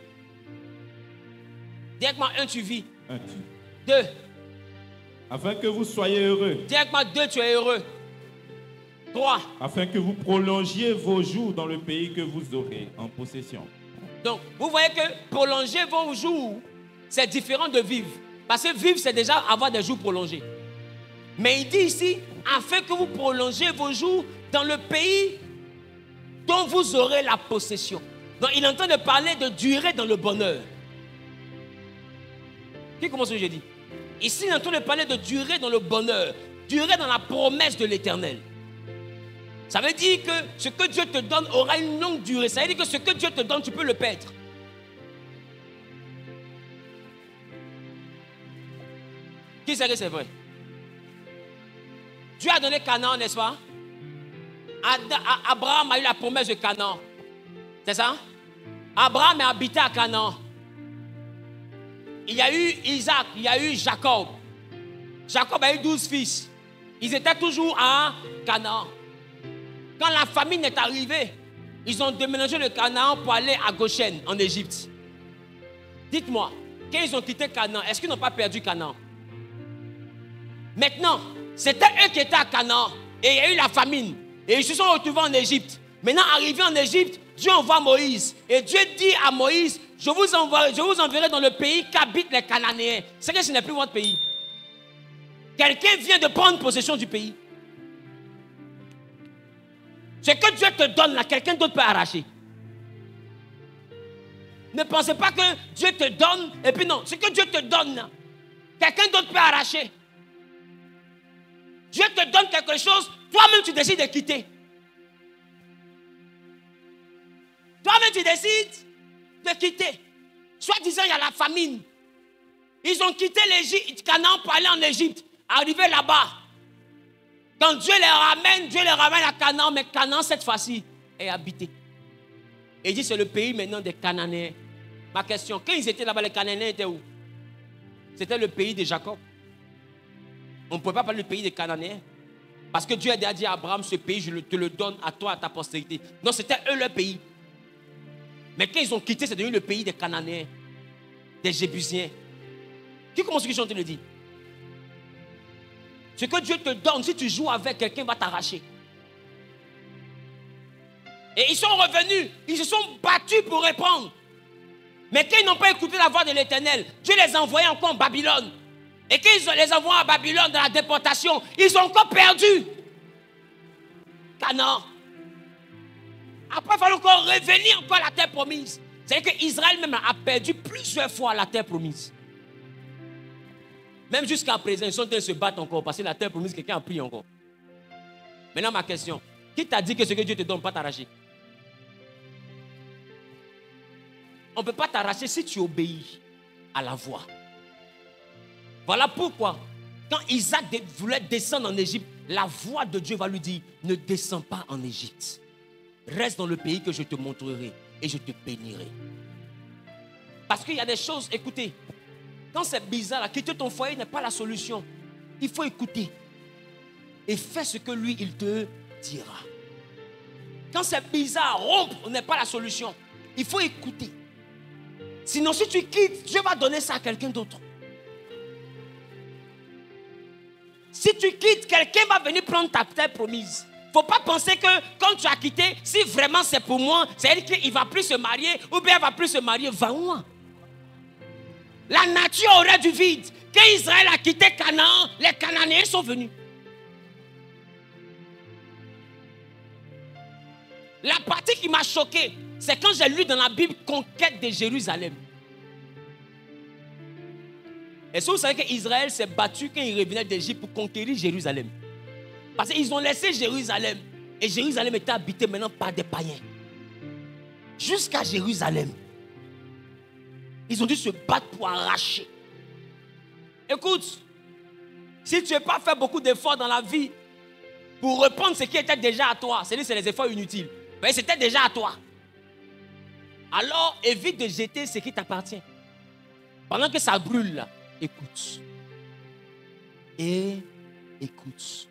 Dis moi, 1, tu vis. 1, tu. 2. Afin que vous soyez heureux. Dis moi, 2, tu es heureux. 3. Afin que vous prolongiez vos jours dans le pays que vous aurez en possession. Donc, vous voyez que prolonger vos jours, c'est différent de vivre. Parce que vivre, c'est déjà avoir des jours prolongés. Mais il dit ici, afin que vous prolongez vos jours dans le pays dont vous aurez la possession. Donc, il est en train de parler de durer dans le bonheur. Qui commence ce que j'ai dit? Ici, il est en train de parler de durer dans le bonheur, durer dans la promesse de l'Éternel. Ça veut dire que ce que Dieu te donne aura une longue durée. Ça veut dire que ce que Dieu te donne, tu peux le perdre. Qui sait que c'est vrai? Dieu a donné Canaan, n'est-ce pas? Abraham a eu la promesse de Canaan. C'est ça? Abraham a habité à Canaan. Il y a eu Isaac, il y a eu Jacob. Jacob a eu 12 fils. Ils étaient toujours à Canaan. Quand la famine est arrivée, ils ont déménagé le Canaan pour aller à Goshen, en Égypte. Dites-moi, quand ils ont quitté Canaan, est-ce qu'ils n'ont pas perdu Canaan? Maintenant, c'était eux qui étaient à Canaan et il y a eu la famine. Et ils se sont retrouvés en Égypte. Maintenant, arrivés en Égypte, Dieu envoie Moïse. Et Dieu dit à Moïse, je vous enverrai dans le pays qu'habitent les Cananéens. C'est que ce n'est plus votre pays. Quelqu'un vient de prendre possession du pays. Ce que Dieu te donne, là, quelqu'un d'autre peut arracher. Ne pensez pas que Dieu te donne, et puis non, ce que Dieu te donne, là, quelqu'un d'autre peut arracher. Dieu te donne quelque chose, toi-même tu décides de quitter. Toi-même tu décides de quitter. Soit disant il y a la famine. Ils ont quitté l'Égypte, Canaan pour aller en Égypte. Arrivé là-bas. Quand Dieu les ramène à Canaan, mais Canaan cette fois-ci est habité. Et il dit c'est le pays maintenant des Cananéens. Ma question, quand ils étaient là-bas, les Cananéens étaient où? C'était le pays de Jacob. On ne pouvait pas parler du pays des Cananéens. Parce que Dieu a dit à Abraham, ce pays, je te le donne à toi, à ta postérité. Donc c'était eux leur pays. Mais quand ils ont quitté, c'est devenu le pays des Cananéens, des Jébusiens. Qui commence ce que je suis en train de dire? Ce que Dieu te donne, si tu joues avec, quelqu'un va t'arracher. Et ils sont revenus, ils se sont battus pour répondre. Mais quand ils n'ont pas écouté la voix de l'Éternel, Dieu les a envoyés encore en Babylone. Et quand ils les envoient à Babylone dans la déportation, ils ont encore perdu Canaan. Après, il fallait encore revenir encore à la terre promise. C'est-à-dire qu'Israël même a perdu plusieurs fois la terre promise. Même jusqu'à présent, ils sont en train de se battre encore parce que la terre promise, quelqu'un a pris encore. Maintenant, ma question, qui t'a dit que ce que Dieu te donne, pas t'arracher? On ne peut pas t'arracher si tu obéis à la voix. Voilà pourquoi, quand Isaac voulait descendre en Égypte, la voix de Dieu va lui dire, ne descends pas en Égypte. Reste dans le pays que je te montrerai et je te bénirai. Parce qu'il y a des choses, écoutez, quand c'est bizarre, quitter ton foyer n'est pas la solution. Il faut écouter et faire ce que lui, il te dira. Quand c'est bizarre, rompre n'est pas la solution. Il faut écouter. Sinon, si tu quittes, Dieu va donner ça à quelqu'un d'autre. Si tu quittes, quelqu'un va venir prendre ta terre promise. Il ne faut pas penser que quand tu as quitté, si vraiment c'est pour moi, c'est-à-dire qu'il ne va plus se marier ou bien il ne va plus se marier. Va où? La nature aurait du vide. Quand Israël a quitté Canaan, les Cananéens sont venus. La partie qui m'a choqué, c'est quand j'ai lu dans la Bible conquête de Jérusalem. Est-ce que vous savez qu'Israël s'est battu quand il revenait d'Égypte pour conquérir Jérusalem? Parce qu'ils ont laissé Jérusalem. Et Jérusalem était habité maintenant par des païens. Jusqu'à Jérusalem. Ils ont dû se battre pour arracher. Écoute, si tu n'as pas fait beaucoup d'efforts dans la vie pour reprendre ce qui était déjà à toi, c'est-à-dire c'est les efforts inutiles, mais c'était déjà à toi. Alors évite de jeter ce qui t'appartient. Pendant que ça brûle là, écoute. Et écoute.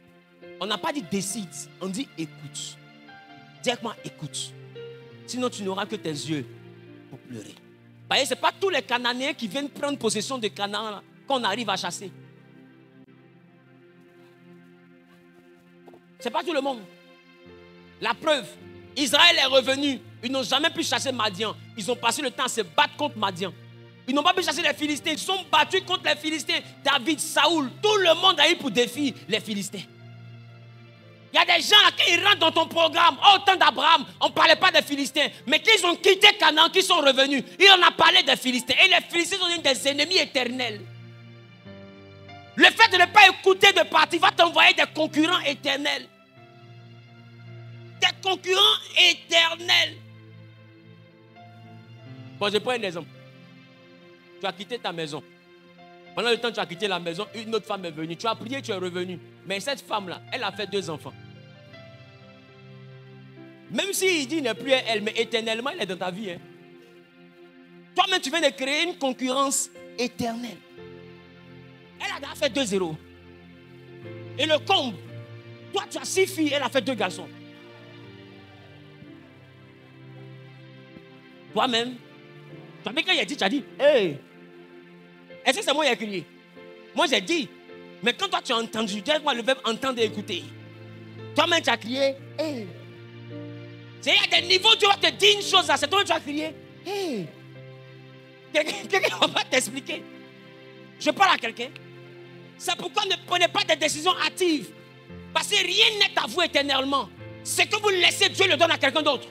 On n'a pas dit décide, on dit écoute. Dis avec moi écoute. Sinon tu n'auras que tes yeux pour pleurer. Voyez, ce n'est pas tous les Cananéens qui viennent prendre possession de Canaan là, qu'on arrive à chasser. Ce n'est pas tout le monde. La preuve, Israël est revenu. Ils n'ont jamais pu chasser Madian. Ils ont passé le temps à se battre contre Madian. Ils n'ont pas pu chasser les Philistins. Ils sont battus contre les Philistins. David, Saoul, tout le monde a eu pour défi les Philistins. Il y a des gens là, quand ils rentrent dans ton programme, au temps d'Abraham, on ne parlait pas des Philistins. Mais quand ils ont quitté Canaan, qu'ils sont revenus, il en a parlé des Philistins. Et les Philistins sont des ennemis éternels. Le fait de ne pas écouter de partir va t'envoyer des concurrents éternels. Des concurrents éternels. Bon, je prends un exemple. Tu as quitté ta maison. Pendant le temps que tu as quitté la maison, une autre femme est venue. Tu as prié, tu es revenu. Mais cette femme-là, elle a fait 2 enfants. Même s'il dit n'est plus elle, mais éternellement, elle est dans ta vie. Hein. Toi-même, tu viens de créer une concurrence éternelle. Elle a déjà fait 2-0. Et le comble, toi, tu as 6 filles, elle a fait 2 garçons. Toi-même, tu as vu quand il a dit, tu as dit, hey. Est-ce que c'est moi qui ai crié? Moi, j'ai dit. Mais quand toi, tu as entendu, dis-moi le verbe entendre et écouter. Toi-même, tu as crié. Hey. Il y a des niveaux, tu vas te dire une chose, c'est toi qui tu as crié. Hey. Quelqu'un ne va pas t'expliquer. Je parle à quelqu'un. C'est pourquoi ne prenez pas des décisions hâtives. Parce que rien n'est à vous éternellement. Ce que vous laissez, Dieu le donne à quelqu'un d'autre.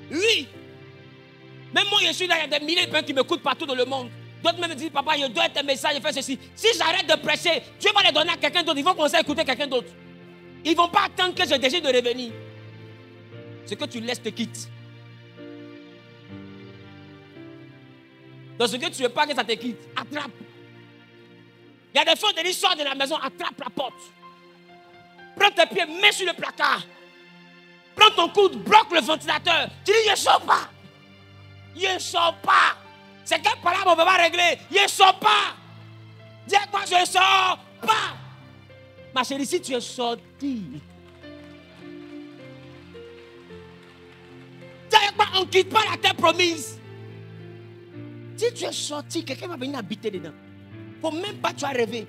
Oui. Même moi, je suis là, il y a des milliers de personnes qui m'écoutent partout dans le monde. D'autres même me disent, papa, je dois être un message, je fais ceci. Si j'arrête de prêcher, Dieu va les donner à quelqu'un d'autre. Ils vont commencer à écouter quelqu'un d'autre. Ils ne vont pas attendre que je décide de revenir. Ce que tu laisses te quitte. Dans ce que tu ne veux pas que ça te quitte, attrape. Il y a des fois, ils sortent de la maison, attrape la porte. Prends tes pieds, mets sur le placard. Prends ton coude, bloque le ventilateur. Tu dis, je ne sors pas. Je ne sors pas. C'est quelle parole on ne peut pas régler. Je ne sors pas. Dis à quoi je ne sors pas. Ma chérie, si tu es sorti, on ne quitte pas la terre promise. Si tu es sorti, quelqu'un va venir habiter dedans. Il ne faut même pas tu as rêvé.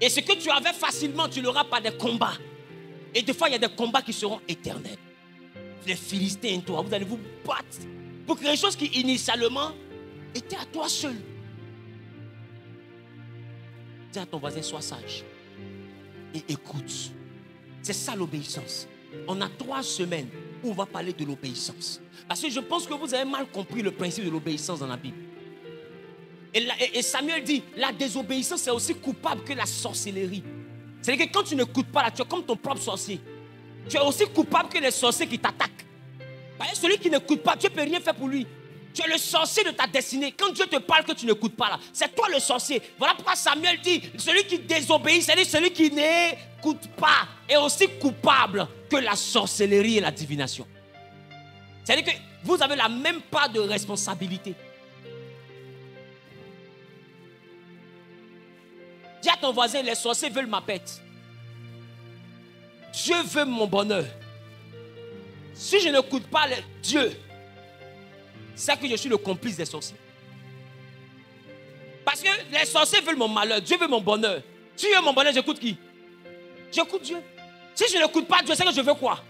Et ce que tu avais facilement, tu l'auras par des combats. Et des fois, il y a des combats qui seront éternels. Les Philistins, toi, vous allez vous battre pour quelque chose qui initialement était à toi seul. Dis à ton voisin, sois sage et écoute. C'est ça l'obéissance. On a 3 semaines où on va parler de l'obéissance. Parce que je pense que vous avez mal compris le principe de l'obéissance dans la Bible. Et Samuel dit, la désobéissance est aussi coupable que la sorcellerie. C'est-à-dire que quand tu n'écoutes pas là, tu es comme ton propre sorcier. Tu es aussi coupable que les sorciers qui t'attaquent. Parce que celui qui n'écoute pas, tu ne peux rien faire pour lui. Tu es le sorcier de ta destinée. Quand Dieu te parle que tu n'écoutes pas là, c'est toi le sorcier. Voilà pourquoi Samuel dit, celui qui désobéit, c'est-à-dire celui qui n'écoute pas, est aussi coupable que la sorcellerie et la divination. C'est-à-dire que vous avez la même part de responsabilité. Dis à ton voisin, les sorciers veulent ma pète. Dieu veut mon bonheur. Si je n'écoute pas Dieu, c'est que je suis le complice des sorciers. Parce que les sorciers veulent mon malheur, Dieu veut mon bonheur. Si je veux mon bonheur, j'écoute qui? J'écoute Dieu. Si je n'écoute pas Dieu, c'est que je veux quoi?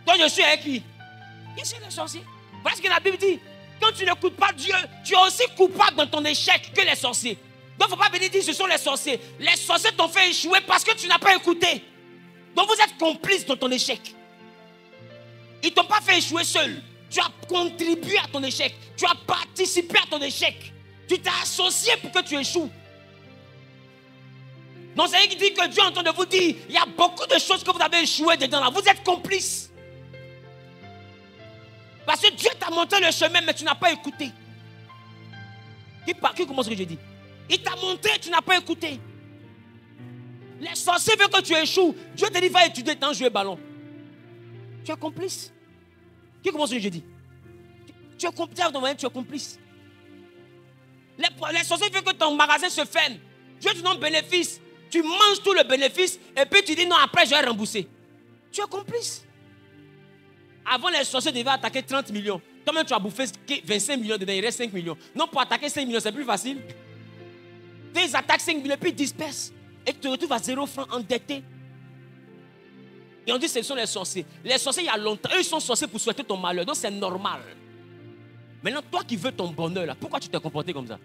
Donc je suis avec qui? Je suis le sorcier. Voilà ce que la Bible dit. Quand tu n'écoutes pas Dieu, tu es aussi coupable dans ton échec que les sorciers. Donc il ne faut pas venir dire que ce sont les sorciers. Les sorciers t'ont fait échouer parce que tu n'as pas écouté. Donc vous êtes complices dans ton échec. Ils ne t'ont pas fait échouer seul. Tu as contribué à ton échec. Tu as participé à ton échec. Tu t'es associé pour que tu échoues. Donc c'est qui dit que Dieu est en train de vous dire, il y a beaucoup de choses que vous avez échoué dedans là. Vous êtes complices. Parce que Dieu t'a montré le chemin, mais tu n'as pas écouté. Qui commence ce que je dis? Il t'a montré, tu n'as pas écouté. Les sorciers veulent que tu échoues. Dieu te dit, va étudier, t'en jouer ballon. Tu es complice. Qui commence ce que je dis? Tu es complice. Les sorciers veulent que ton magasin se ferme. Dieu te donne bénéfice. Tu manges tout le bénéfice et puis tu dis non, après je vais rembourser. Tu es complice. Avant, les sorciers devaient attaquer 30 millions. Toi-même, tu as bouffé 25 millions dedans, il reste 5 millions. Non, pour attaquer 5 millions, c'est plus facile. Ils attaquent 5 millions, puis ils dispersent. Et tu te retrouves à 0 francs endetté. Et on dit que ce sont les sorciers. Les sorciers, il y a longtemps, eux, ils sont sorciers pour souhaiter ton malheur. Donc, c'est normal. Maintenant, toi qui veux ton bonheur, là, pourquoi tu t'es comporté comme ça?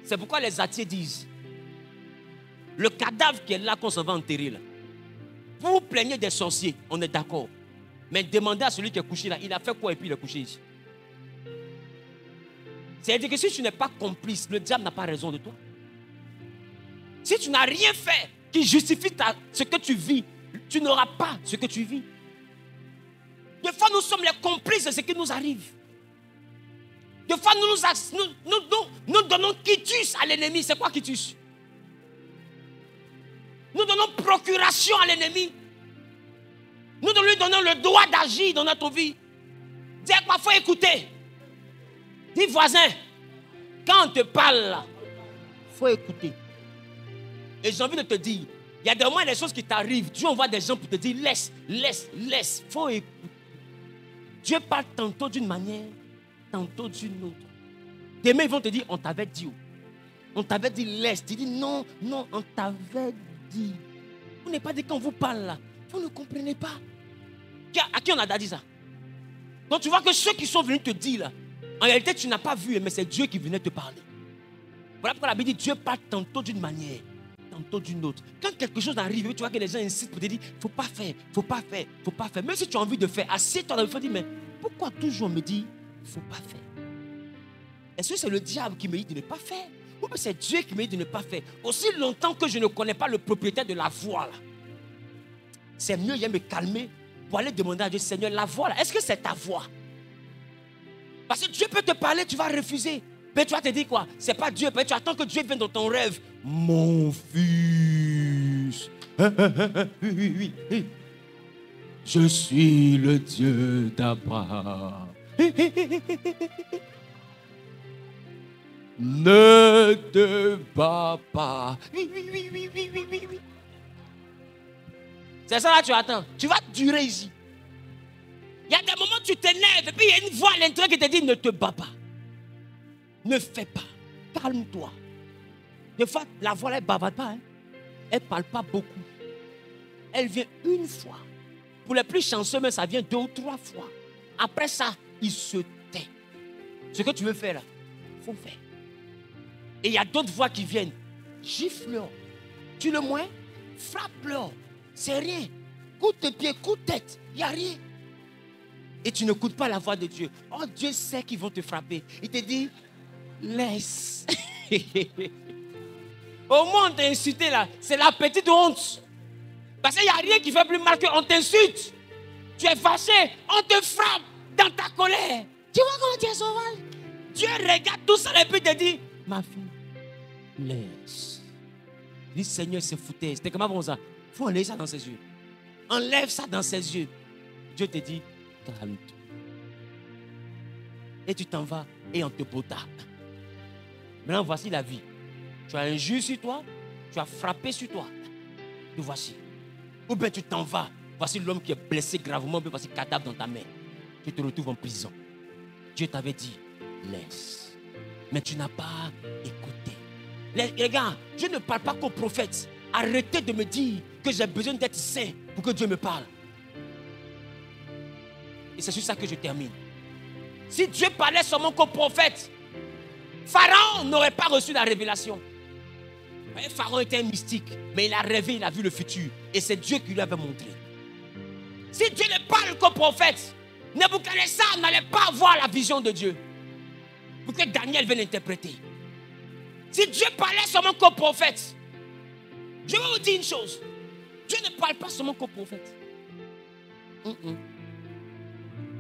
C'est pourquoi les athées disent, le cadavre qui est là, qu'on s'en va enterrer, là. Vous vous plaignez des sorciers, on est d'accord. Mais demandez à celui qui est couché là, il a fait quoi et puis il est couché ici. C'est-à-dire que si tu n'es pas complice, le diable n'a pas raison de toi. Si tu n'as rien fait qui justifie ce que tu vis, tu n'auras pas ce que tu vis. Des fois, nous sommes les complices de ce qui nous arrive. Des fois, nous donnons quitus à l'ennemi. C'est quoi quitus? Nous donnons procuration à l'ennemi. Nous lui donnons le droit d'agir dans notre vie. Dis à quoi il faut écouter. Dis voisin, quand on te parle, il faut écouter. Et j'ai envie de te dire, il y a des moments des choses qui t'arrivent. Dieu envoie des gens pour te dire laisse. Il faut écouter. Dieu parle tantôt d'une manière, tantôt d'une autre. Demain, ils vont te dire, on t'avait dit. On t'avait dit laisse. Tu dis non, on t'avait dit. Vous n'avez pas dit quand on vous parle là. Vous ne comprenez pas. À qui on a dit ça? Donc tu vois que ceux qui sont venus te dire là, en réalité tu n'as pas vu, mais c'est Dieu qui venait te parler. Voilà pourquoi la Bible dit Dieu parle tantôt d'une manière, tantôt d'une autre. Quand quelque chose arrive, tu vois que les gens insistent pour te dire, faut pas faire, faut pas faire, faut pas faire. Même si tu as envie de faire, assieds-toi dans le feu et dis, mais pourquoi toujours on me dit, faut pas faire? Est-ce que c'est le diable qui me dit de ne pas faire? Ou bien c'est Dieu qui me dit de ne pas faire? Aussi longtemps que je ne connais pas le propriétaire de la voix, là, c'est mieux de me calmer pour aller demander à Dieu, Seigneur, la voix là, est-ce que c'est ta voix? Parce que Dieu peut te parler, tu vas refuser. Mais tu vas te dire quoi? C'est pas Dieu. Tu attends que Dieu vienne dans ton rêve. Mon fils. Oui. Je suis le Dieu d'Abraham. Ne te bats pas. Oui. C'est ça là tu attends. Tu vas durer ici. Il y a des moments où tu t'énerves et puis il y a une voix à l'intérieur qui te dit ne te bats pas. Ne fais pas. Calme-toi. Des fois, la voix, elle ne bavarde pas. Hein. Elle ne parle pas beaucoup. Elle vient une fois. Pour les plus chanceux, mais ça vient 2 ou 3 fois. Après ça, il se tait. Ce que tu veux faire là, il faut faire. Et il y a d'autres voix qui viennent. Gifle-leur. Tu le moins, frappe-leur. C'est rien. Coup de pied, coup de tête. Il n'y a rien. Et tu n'écoutes pas la voix de Dieu. Oh, Dieu sait qu'ils vont te frapper. Il te dit, laisse. Au moins, on t'a insulté là. C'est la petite honte. Parce qu'il n'y a rien qui fait plus mal qu'on t'insulte. Tu es fâché. On te frappe dans ta colère. Tu vois comment tu es sauvage? Dieu regarde tout ça et puis te dit, ma fille, laisse. Il dit, Seigneur, c'est foutaise. C'était comment bon ça? Il faut enlever ça dans ses yeux. Enlève ça dans ses yeux. Dieu te dit, calme-toi. Et tu t'en vas et on te potarde. Maintenant, voici la vie. Tu as injure sur toi, tu as frappé sur toi. Te voici. Ou bien tu t'en vas. Voici l'homme qui est blessé gravement, voici le cadavre dans ta main. Tu te retrouves en prison. Dieu t'avait dit, laisse. Mais tu n'as pas écouté. Les gars, je ne parle pas qu'aux prophètes. Arrêtez de me dire que j'ai besoin d'être saint pour que Dieu me parle. Et c'est sur ça que je termine. Si Dieu parlait seulement qu'aux prophètes, Pharaon n'aurait pas reçu la révélation. Pharaon était un mystique, mais il a rêvé, il a vu le futur. Et c'est Dieu qui lui avait montré. Si Dieu ne parle qu'aux prophètes, Nebuchadnezzar n'allait pas voir la vision de Dieu. Pour que Daniel vienne interpréter. Si Dieu parlait seulement qu'aux prophètes, je vais vous dire une chose. Dieu ne parle pas seulement qu'aux prophètes.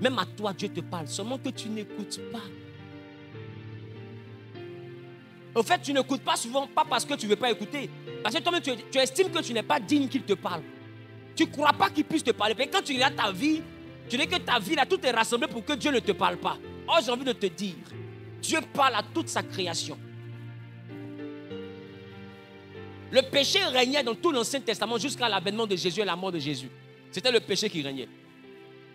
Même à toi, Dieu te parle, seulement que tu n'écoutes pas. Au fait, tu n'écoutes pas souvent, pas parce que tu ne veux pas écouter. Parce que toi-même, tu estimes que tu n'es pas digne qu'il te parle. Tu ne crois pas qu'il puisse te parler. Mais quand tu regardes ta vie, tu dis que ta vie, là, tout est rassemblé pour que Dieu ne te parle pas. Oh, j'ai envie de te dire, Dieu parle à toute sa création. Le péché régnait dans tout l'Ancien Testament jusqu'à l'avènement de Jésus et la mort de Jésus. C'était le péché qui régnait.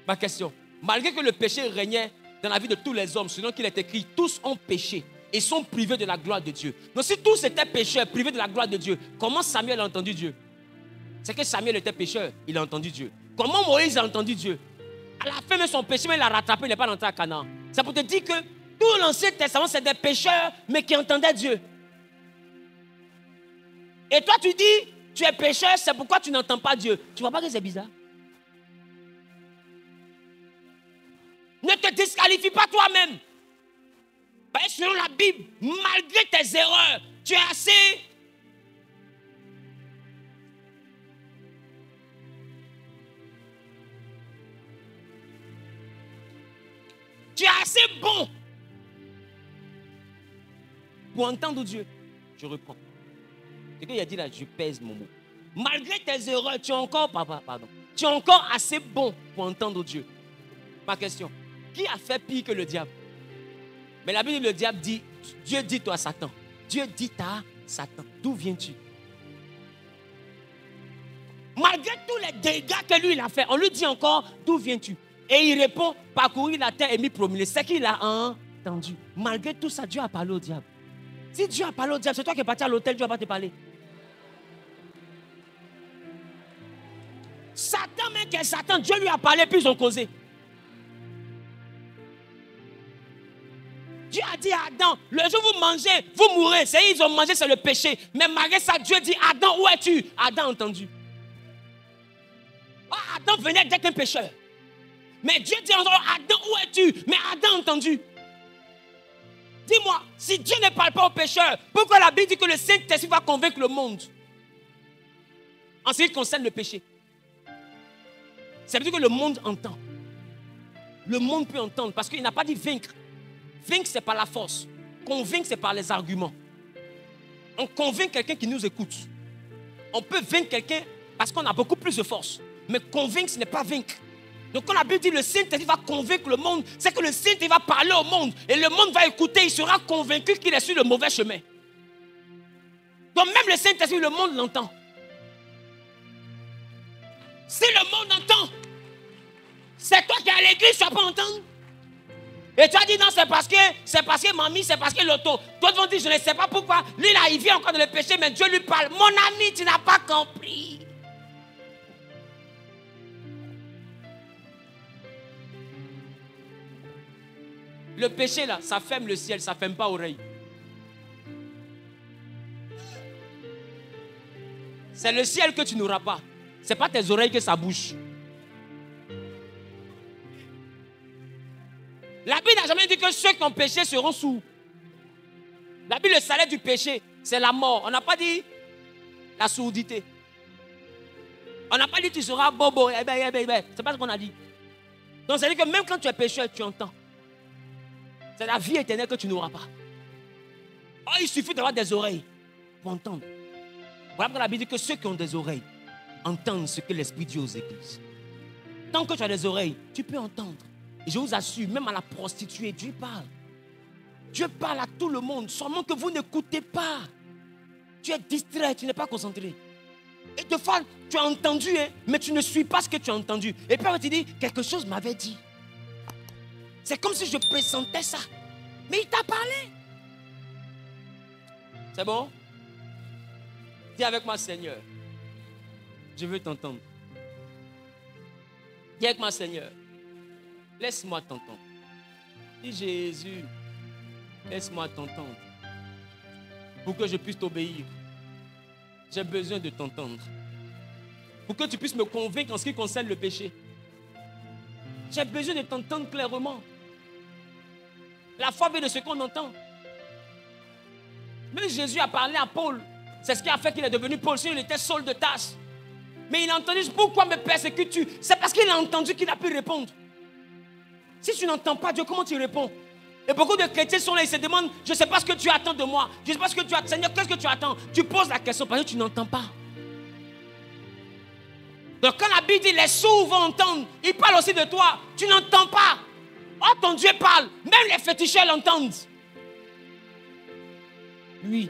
Ma question, malgré que le péché régnait dans la vie de tous les hommes, selon qu'il est écrit, tous ont péché et sont privés de la gloire de Dieu. Donc si tous étaient pécheurs, privés de la gloire de Dieu, comment Samuel a entendu Dieu? C'est que Samuel était pécheur, il a entendu Dieu. Comment Moïse a entendu Dieu? À la fin de son péché, mais il l'a rattrapé, il n'est pas rentré à Canaan. C'est pour te dire que tout l'Ancien Testament, c'est des pécheurs, mais qui entendaient Dieu. Et toi, tu dis, tu es pécheur, c'est pourquoi tu n'entends pas Dieu. Tu ne vois pas que c'est bizarre? Ne te disqualifie pas toi-même. Parce que selon la Bible, malgré tes erreurs, tu es assez... Tu es assez bon pour entendre Dieu. Je reprends. Ce qu'il a dit là, je pèse mon mot. Malgré tes erreurs, tu es encore, tu es encore assez bon pour entendre Dieu. Ma question, qui a fait pire que le diable? Mais la Bible, le diable dit, Dieu dit toi Satan. Dieu dit à Satan, d'où viens-tu? Malgré tous les dégâts que lui il a fait, on lui dit encore, d'où viens-tu? Et il répond, parcourir la terre et m'y promener. C'est qu'il a entendu. Malgré tout ça, Dieu a parlé au diable. Si Dieu a parlé au diable, c'est toi qui es parti à l'hôtel, Dieu ne va pas te parler. Satan, même qui est Satan, Dieu lui a parlé, puis ils ont causé. Dieu a dit à Adam, le jour où vous mangez, vous mourrez. C'est ils ont mangé, c'est le péché. Mais malgré ça, Dieu dit, Adam, où es-tu? Adam a entendu. Oh, Adam venait d'être un pécheur. Mais Dieu dit encore, Adam, où es-tu? Mais Adam a entendu. Dis-moi, si Dieu ne parle pas aux pécheurs, pourquoi la Bible dit que le Saint-Esprit va convaincre le monde en ce qui concerne le péché? Ça veut dire que le monde entend. Le monde peut entendre parce qu'il n'a pas dit vaincre. Vaincre, c'est par la force. Convaincre, c'est par les arguments. On convainc quelqu'un qui nous écoute. On peut vaincre quelqu'un parce qu'on a beaucoup plus de force. Mais convaincre, ce n'est pas vaincre. Donc quand la Bible dit le Saint-Esprit va convaincre le monde, c'est que le Saint-Esprit va parler au monde. Et le monde va écouter, il sera convaincu qu'il est sur le mauvais chemin. Donc même le Saint-Esprit, le monde l'entend. Si le monde entend, c'est toi qui es à l'église, tu ne vas pas entendre. Et tu as dit non, c'est parce que mamie, c'est parce que l'auto. D'autres vont dire, je ne sais pas pourquoi. Lui là, il vient encore dans le péché, mais Dieu lui parle. Mon ami, tu n'as pas compris. Le péché là, ça ferme le ciel, ça ne ferme pas l'oreille. C'est le ciel que tu n'auras pas. Ce n'est pas tes oreilles que ça bouge. La Bible n'a jamais dit que ceux qui ont péché seront sourds. La Bible, le salaire du péché, c'est la mort. On n'a pas dit la sourdité. On n'a pas dit tu seras bobo. C'est pas ce qu'on a dit. Donc, ça veut dire que même quand tu es pécheur, tu entends. C'est la vie éternelle que tu n'auras pas. Oh, il suffit d'avoir des oreilles pour entendre. Voilà pourquoi la Bible dit que ceux qui ont des oreilles entendent ce que l'Esprit dit aux églises. Tant que tu as des oreilles, tu peux entendre. Et je vous assure, même à la prostituée, Dieu parle. Dieu parle à tout le monde, seulement que vous n'écoutez pas. Tu es distrait, tu n'es pas concentré. Et des fois, tu as entendu, hein, mais tu ne suis pas ce que tu as entendu. Et puis on te dit, quelque chose m'avait dit. C'est comme si je pressentais ça. Mais il t'a parlé. C'est bon? Dis avec moi, Seigneur, je veux t'entendre. Dis avec moi, Seigneur, laisse-moi t'entendre. Dis Jésus, laisse-moi t'entendre. Pour que je puisse t'obéir. J'ai besoin de t'entendre. Pour que tu puisses me convaincre en ce qui concerne le péché. J'ai besoin de t'entendre clairement. La foi vient de ce qu'on entend. Même Jésus a parlé à Paul. C'est ce qui a fait qu'il est devenu Paul. Sinon, il était Saul de Tarse. Mais il a entendu, pourquoi me persécutes-tu? C'est parce qu'il a entendu qu'il a pu répondre. Si tu n'entends pas Dieu, comment tu réponds? Et beaucoup de chrétiens sont là, ils se demandent, je ne sais pas ce que tu attends de moi. Je ne sais pas ce que tu attends. Seigneur, qu'est-ce que tu attends? Tu poses la question parce que tu n'entends pas. Donc quand la Bible dit, les sourds vont entendre, il parle aussi de toi. Tu n'entends pas. Oh, ton Dieu parle. Même les féticheurs l'entendent. Oui.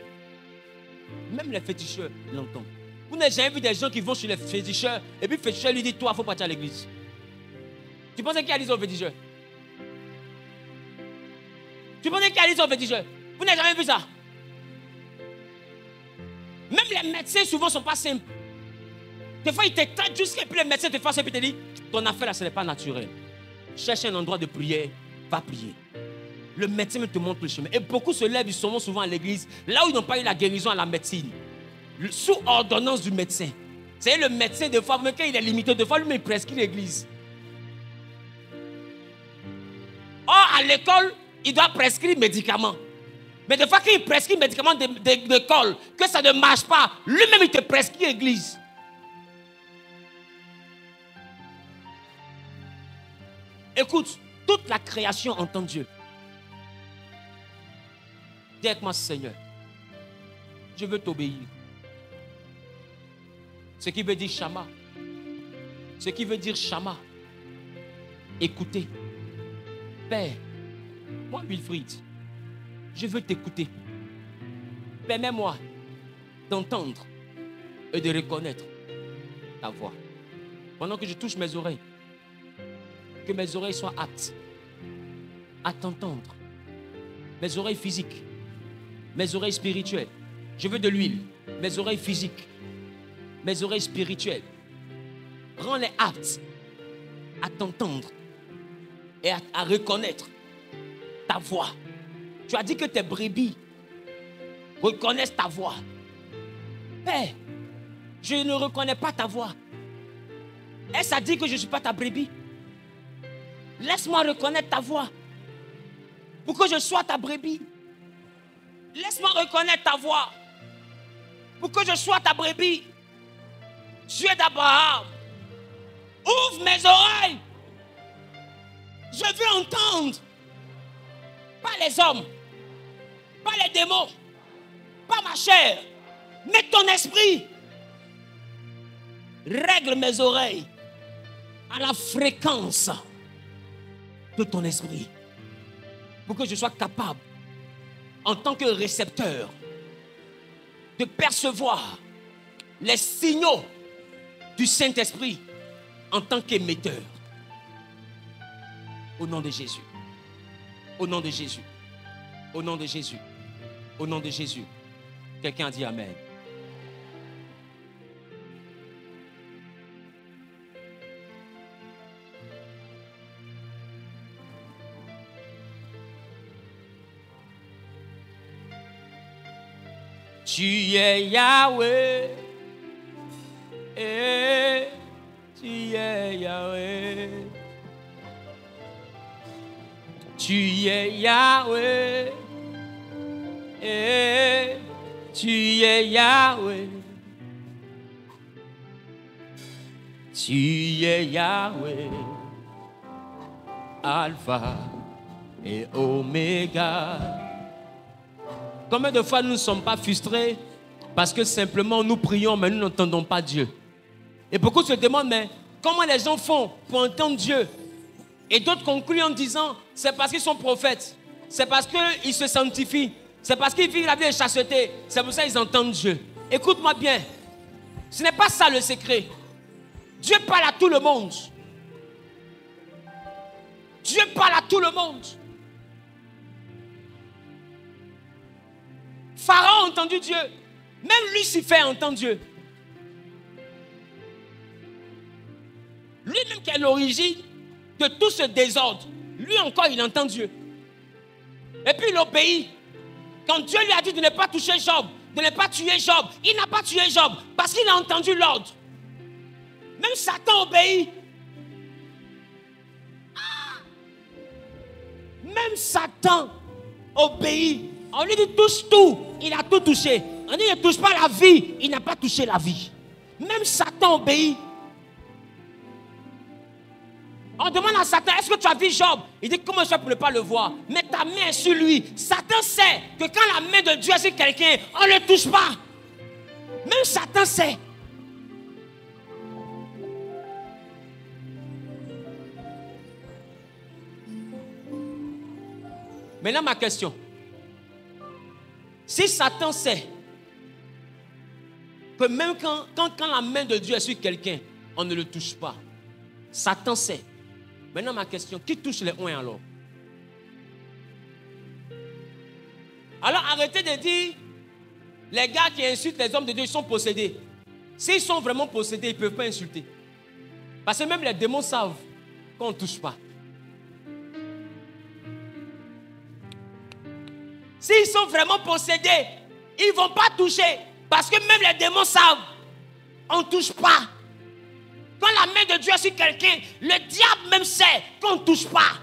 Même les féticheurs l'entendent. Vous n'avez jamais vu des gens qui vont chez les féticheurs et puis le féticheur lui dit, toi, il faut partir à l'église. Tu penses qu'il y a des autres féticheurs? Tu penses qu'il y a des autres féticheurs? Vous n'avez jamais vu ça? Même les médecins souvent ne sont pas simples. Des fois, ils te traitent jusqu'à et puis les médecins te font ça et puis te disent, ton affaire là, ce n'est pas naturel. Cherche un endroit de prière, va prier. Le médecin te montre le chemin. Et beaucoup se lèvent, ils sont souvent à l'église, là où ils n'ont pas eu la guérison à la médecine, sous ordonnance du médecin. C'est le médecin, des fois, même quand il est limité, des fois, lui, il prescrit l'église. Or, à l'école, il doit prescrire médicaments. Mais des fois, quand il prescrit médicaments d'école, que ça ne marche pas, lui-même, il te prescrit l'église. Écoute, toute la création entend Dieu. Dis avec moi, Seigneur, je veux t'obéir. Ce qui veut dire Shama. Ce qui veut dire Shama. Écoutez. Père, moi, Wilfried, je veux t'écouter. Permets-moi d'entendre et de reconnaître ta voix. Pendant que je touche mes oreilles, que mes oreilles soient aptes à t'entendre. Mes oreilles physiques, mes oreilles spirituelles. Je veux de l'huile. Mes oreilles physiques, mes oreilles spirituelles. Rends-les aptes à t'entendre et à reconnaître ta voix. Tu as dit que tes brebis reconnaissent ta voix. Père, je ne reconnais pas ta voix. Est-ce à dire que je ne suis pas ta brebis? Laisse-moi reconnaître ta voix. Pour que je sois ta brebis. Laisse-moi reconnaître ta voix. Pour que je sois ta brebis. Dieu d'Abraham, ouvre mes oreilles. Je veux entendre. Pas les hommes, pas les démons, pas ma chair, mais ton esprit. Règle mes oreilles à la fréquence de ton esprit. Pour que je sois capable, en tant que récepteur, de percevoir les signaux du Saint-Esprit en tant qu'émetteur. Au nom de Jésus. Au nom de Jésus. Au nom de Jésus. Au nom de Jésus. Quelqu'un dit Amen. Tu es Yahweh. Et tu es Yahweh. Tu es Yahweh. Et tu es Yahweh. Tu es Yahweh. Alpha et Oméga. Combien de fois nous ne sommes pas frustrés parce que simplement nous prions mais nous n'entendons pas Dieu. Et beaucoup se demandent mais comment les gens font pour entendre Dieu? Et d'autres concluent en disant c'est parce qu'ils sont prophètes, c'est parce qu'ils se sanctifient, c'est parce qu'ils vivent la vie de chasteté, c'est pour ça qu'ils entendent Dieu. Écoute-moi bien, ce n'est pas ça le secret. Dieu parle à tout le monde. Dieu parle à tout le monde. Pharaon a entendu Dieu. Même Lucifer entend Dieu. Lui-même qui est l'origine de tout ce désordre, lui encore il entend Dieu. Et puis il obéit. Quand Dieu lui a dit de ne pas toucher Job, de ne pas tuer Job, il n'a pas tué Job parce qu'il a entendu l'ordre. Même Satan obéit. Même Satan obéit. On lui dit touche tout, il a tout touché. On dit ne touche pas la vie, il n'a pas touché la vie. Même Satan obéit. On demande à Satan, est-ce que tu as vu Job? Il dit, comment je fais pour ne pas le voir? Mais ta main est sur lui. Satan sait que quand la main de Dieu est sur quelqu'un, on ne le touche pas. Même Satan sait. Maintenant ma question. Si Satan sait que même quand la main de Dieu est sur quelqu'un, on ne le touche pas. Satan sait. Maintenant ma question, qui touche les oins alors? Alors arrêtez de dire, les gars qui insultent les hommes de Dieu, ils sont possédés. S'ils sont vraiment possédés, ils ne peuvent pas insulter. Parce que même les démons savent qu'on ne touche pas. S'ils sont vraiment possédés, ils ne vont pas toucher. Parce que même les démons savent, on ne touche pas. Quand la main de Dieu est sur quelqu'un, le diable même sait qu'on ne touche pas.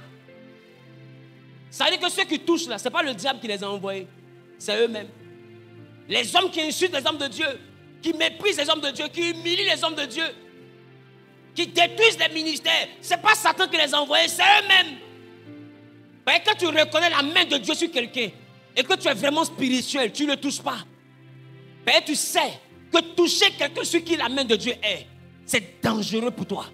Ça veut dire que ceux qui touchent là, ce n'est pas le diable qui les a envoyés. C'est eux-mêmes. Les hommes qui insultent les hommes de Dieu, qui méprisent les hommes de Dieu, qui humilient les hommes de Dieu, qui détruisent les ministères, ce n'est pas Satan qui les a envoyés, c'est eux-mêmes. Quand tu reconnais la main de Dieu sur quelqu'un et que tu es vraiment spirituel, tu ne le touches pas. Tu sais que toucher quelqu'un sur qui la main de Dieu est, c'est dangereux pour toi.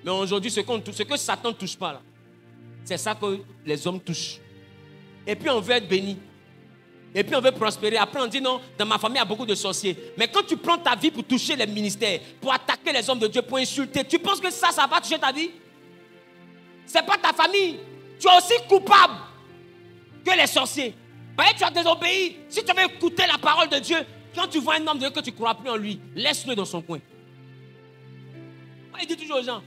Mais aujourd'hui, ce que Satan ne touche pas, là, c'est ça que les hommes touchent. Et puis on veut être béni. Et puis on veut prospérer. Après on dit non, dans ma famille il y a beaucoup de sorciers. Mais quand tu prends ta vie pour toucher les ministères, pour attaquer les hommes de Dieu, pour insulter, tu penses que ça va toucher ta vie? Ce n'est pas ta famille. Tu es aussi coupable que les sorciers. Tu as désobéi. Si tu avais écouté la parole de Dieu, quand tu vois un homme de Dieu que tu ne crois plus en lui, laisse-le dans son coin. Il dit toujours aux gens,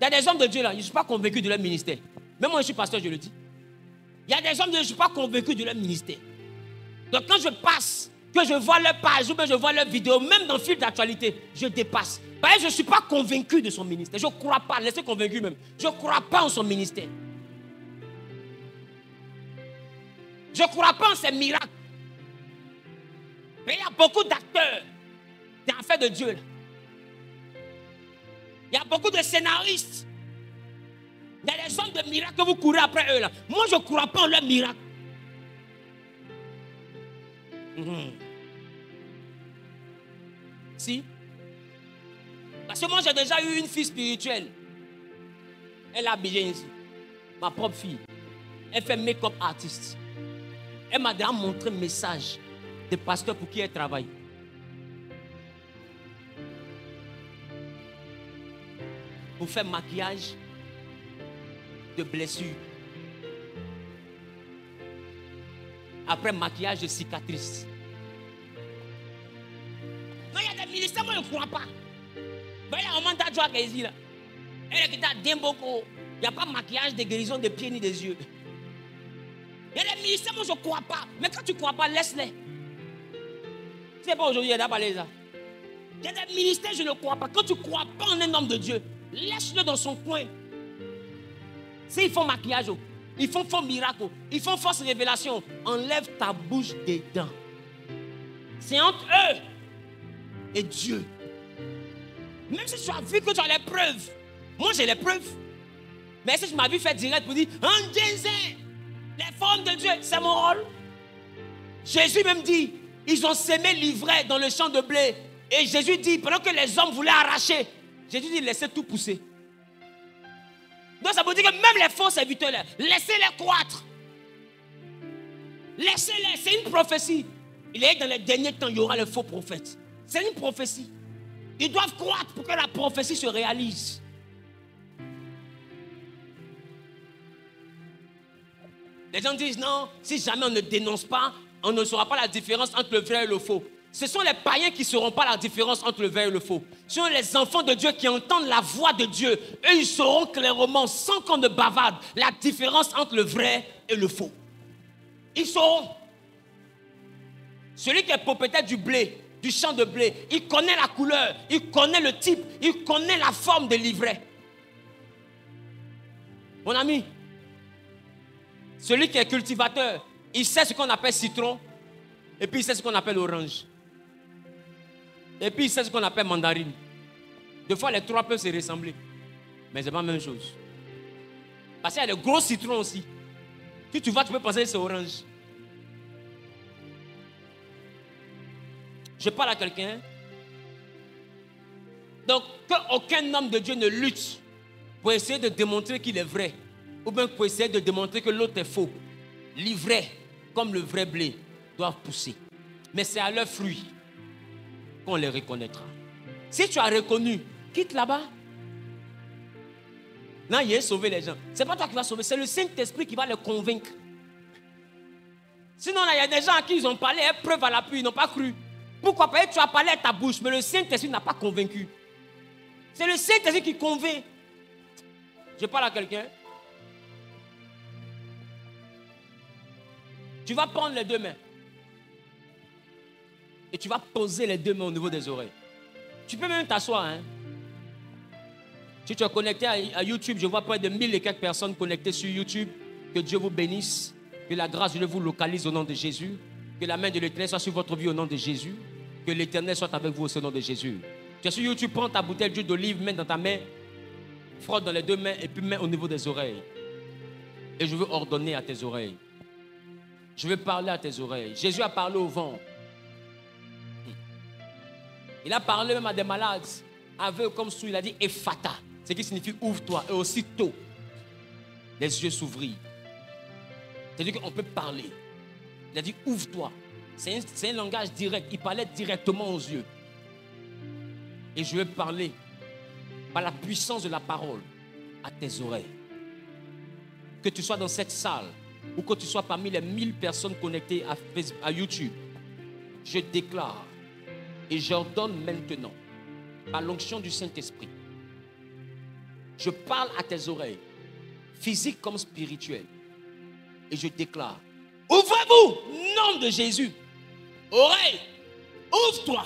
Il y a des hommes de Dieu là, je ne suis pas convaincu de leur ministère. Même moi, je suis pasteur, je le dis. Il y a des hommes de Dieu, je ne suis pas convaincu de leur ministère. Donc quand je passe, que je vois leur page ou que je vois leur vidéo, même dans le fil d'actualité, je dépasse. Parce que je ne suis pas convaincu de son ministère. Je ne crois pas, laissez convaincu même. Je ne crois pas en son ministère. Je ne crois pas en ses miracles. Mais il y a beaucoup d'acteurs des affaires de Dieu là. Il y a beaucoup de scénaristes. Il y a des hommes de miracles que vous courez après eux là. Moi, je ne crois pas en leurs miracles. Si. Parce que moi, j'ai déjà eu une fille spirituelle. Elle a habillé ici. Ma propre fille. Elle fait make-up artiste. Elle m'a déjà montré un message de pasteur pour qui elle travaille. Pour faire maquillage de blessures. Après maquillage de cicatrices. Non, il y a des ministères, moi je ne crois pas. Il y a un moment d'adjoint qui est ici là. Elle est à Demboko. Il n'y a pas maquillage de guérison des pieds ni des yeux. Il y a des ministères, moi je ne crois pas. Mais quand tu ne crois pas, laisse-les. C'est pas aujourd'hui, il y a parlé ça. Il y a des ministères, je ne crois pas. Quand tu ne crois pas en un homme de Dieu, laisse-le dans son coin. S'ils font maquillage, ils font faux miracle, ils font fausse révélation, enlève ta bouche des dents. C'est entre eux et Dieu. Même si tu as vu que tu as les preuves. Moi j'ai les preuves. Mais si je m'avais fait direct pour dire, en Jésus, les formes de Dieu, c'est mon rôle. Jésus même dit, ils ont semé l'ivraie dans le champ de blé. Et Jésus dit, pendant que les hommes voulaient arracher, Jésus dit, laissez tout pousser. Donc ça veut dire que même les faux serviteurs, laissez-les croître. Laissez-les, c'est une prophétie. Il est dans les derniers temps, il y aura les faux prophètes. C'est une prophétie. Ils doivent croître pour que la prophétie se réalise. Les gens disent non, si jamais on ne dénonce pas, on ne saura pas la différence entre le vrai et le faux. Ce sont les païens qui ne sauront pas la différence entre le vrai et le faux. Ce sont les enfants de Dieu qui entendent la voix de Dieu. Eux, ils sauront clairement, sans qu'on ne bavarde, la différence entre le vrai et le faux. Ils sauront. Celui qui est propriétaire du blé, du champ de blé, il connaît la couleur, il connaît le type, il connaît la forme de l'ivraie. Mon ami, celui qui est cultivateur, il sait ce qu'on appelle citron, et puis il sait ce qu'on appelle orange. Et puis il sait ce qu'on appelle mandarine. Des fois, les trois peuvent se ressembler. Mais ce n'est pas la même chose. Parce qu'il y a des gros citrons aussi. Si tu vois, tu peux penser que c'est orange. Je parle à quelqu'un. Donc, qu'aucun homme de Dieu ne lutte pour essayer de démontrer qu'il est vrai. Ou bien pour essayer de démontrer que l'autre est faux. L'ivraie, comme le vrai blé, doivent pousser. Mais c'est à leurs fruits qu'on les reconnaîtra. Si tu as reconnu, quitte là-bas. Non, il a sauvé les gens. Ce n'est pas toi qui vas sauver, c'est le Saint-Esprit qui va les convaincre. Sinon, là, il y a des gens à qui ils ont parlé, preuve à l'appui, ils n'ont pas cru. Pourquoi? Parce que tu as parlé à ta bouche, mais le Saint-Esprit n'a pas convaincu. C'est le Saint-Esprit qui convainc. Je parle à quelqu'un. Tu vas prendre les deux mains. Et tu vas poser les deux mains au niveau des oreilles. Tu peux même t'asseoir. Hein? Si tu es connecté à YouTube, je vois près de 1000 et quelques personnes connectées sur YouTube. Que Dieu vous bénisse. Que la grâce de Dieu vous localise au nom de Jésus. Que la main de l'Éternel soit sur votre vie au nom de Jésus. Que l'Éternel soit avec vous au nom de Jésus. Tu es sur YouTube, prends ta bouteille d'huile d'olive, mets dans ta main, frotte dans les deux mains et puis mets au niveau des oreilles. Et je veux ordonner à tes oreilles. Je veux parler à tes oreilles. Jésus a parlé au vent. Il a parlé même à des malades, aveugles comme sous. Il a dit Ephata, ce qui signifie ouvre-toi. Et aussitôt, les yeux s'ouvrirent. C'est-à-dire qu'on peut parler. Il a dit ouvre-toi. C'est un langage direct. Il parlait directement aux yeux. Et je vais parler par la puissance de la parole à tes oreilles. Que tu sois dans cette salle ou que tu sois parmi les 1000 personnes connectées à YouTube, je déclare et j'ordonne maintenant, par l'onction du Saint-Esprit, Je parle à tes oreilles, physiques comme spirituelles. Et je déclare, ouvrez-vous, nom de Jésus. Oreille, ouvre-toi.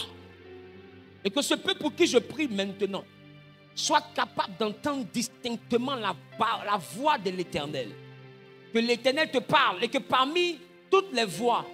Et que ce peuple pour qui je prie maintenant soit capable d'entendre distinctement la voix de l'Éternel. Que l'Éternel te parle et que parmi toutes les voix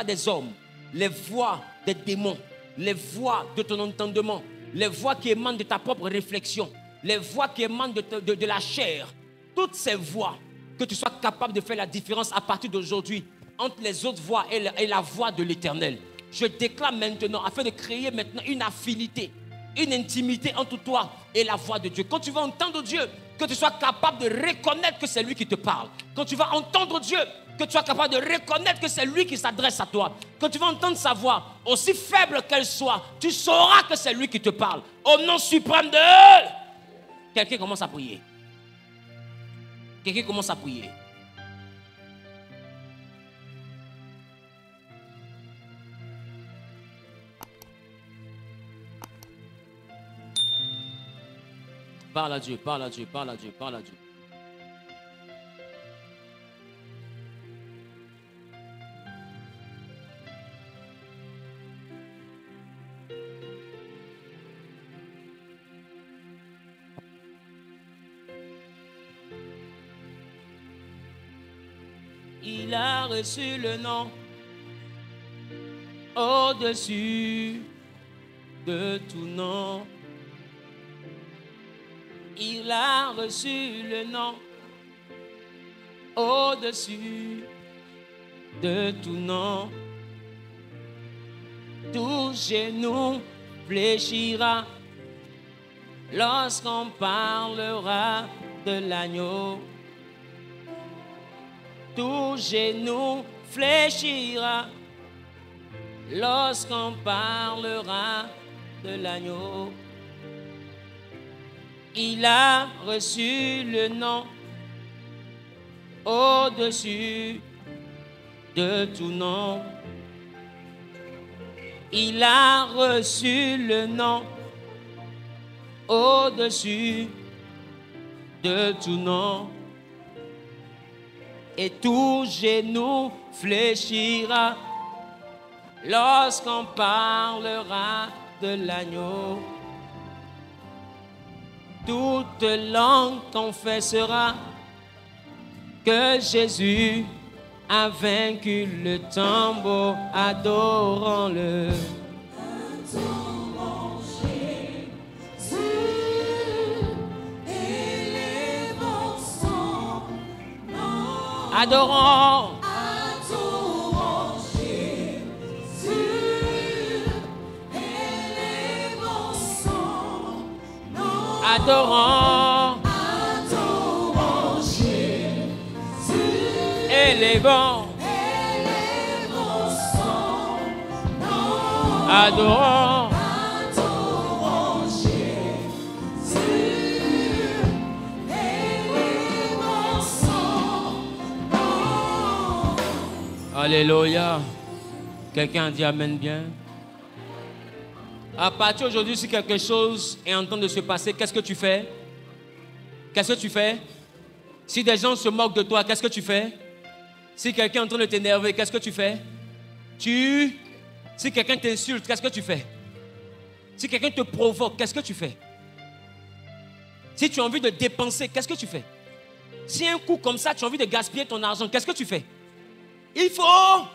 des hommes, les voix des démons, les voix de ton entendement, les voix qui émanent de ta propre réflexion, les voix qui émanent de la chair, toutes ces voix, que tu sois capable de faire la différence à partir d'aujourd'hui entre les autres voix et la voix de l'Éternel. Je déclare maintenant, afin de créer maintenant une affinité, une intimité entre toi et la voix de Dieu. Quand tu vas entendre Dieu, que tu sois capable de reconnaître que c'est lui qui te parle. Quand tu vas entendre Dieu, que tu sois capable de reconnaître que c'est lui qui s'adresse à toi. Quand tu vas entendre sa voix, aussi faible qu'elle soit, tu sauras que c'est lui qui te parle. Au nom suprême de... Quelqu'un commence à prier. Quelqu'un commence à prier. Parle à Dieu, parle à Dieu, parle à Dieu, parle à Dieu. Il a reçu le nom au-dessus de tout nom. Il a reçu le nom au-dessus de tout nom. Tout genou fléchira lorsqu'on parlera de l'agneau. Tout genou fléchira lorsqu'on parlera de l'agneau. Il a reçu le nom au-dessus de tout nom. Il a reçu le nom au-dessus de tout nom. Et tout genou fléchira lorsqu'on parlera de l'agneau. Toute langue confessera que Jésus a vaincu le tombeau. Adorons-le. Adorons Jésus, élevons son nom. Adorons. Adorons Jésus, élevons son nom. Adorons. Adorons Jésus, Élevons. élevons son nom. Adorons. Adorons Jésus, élevons son nom. Alléluia. Quelqu'un dit amen bien. À partir d'aujourd'hui, si quelque chose est en train de se passer, qu'est-ce que tu fais? Qu'est-ce que tu fais? Si des gens se moquent de toi, qu'est-ce que tu fais? Si quelqu'un est en train de t'énerver, qu'est-ce que tu fais? Si quelqu'un t'insulte, qu'est-ce que tu fais? Si quelqu'un te provoque, qu'est-ce que tu fais? Si tu as envie de dépenser, qu'est-ce que tu fais? Si un coup comme ça, tu as envie de gaspiller ton argent, qu'est-ce que tu fais? Il faut...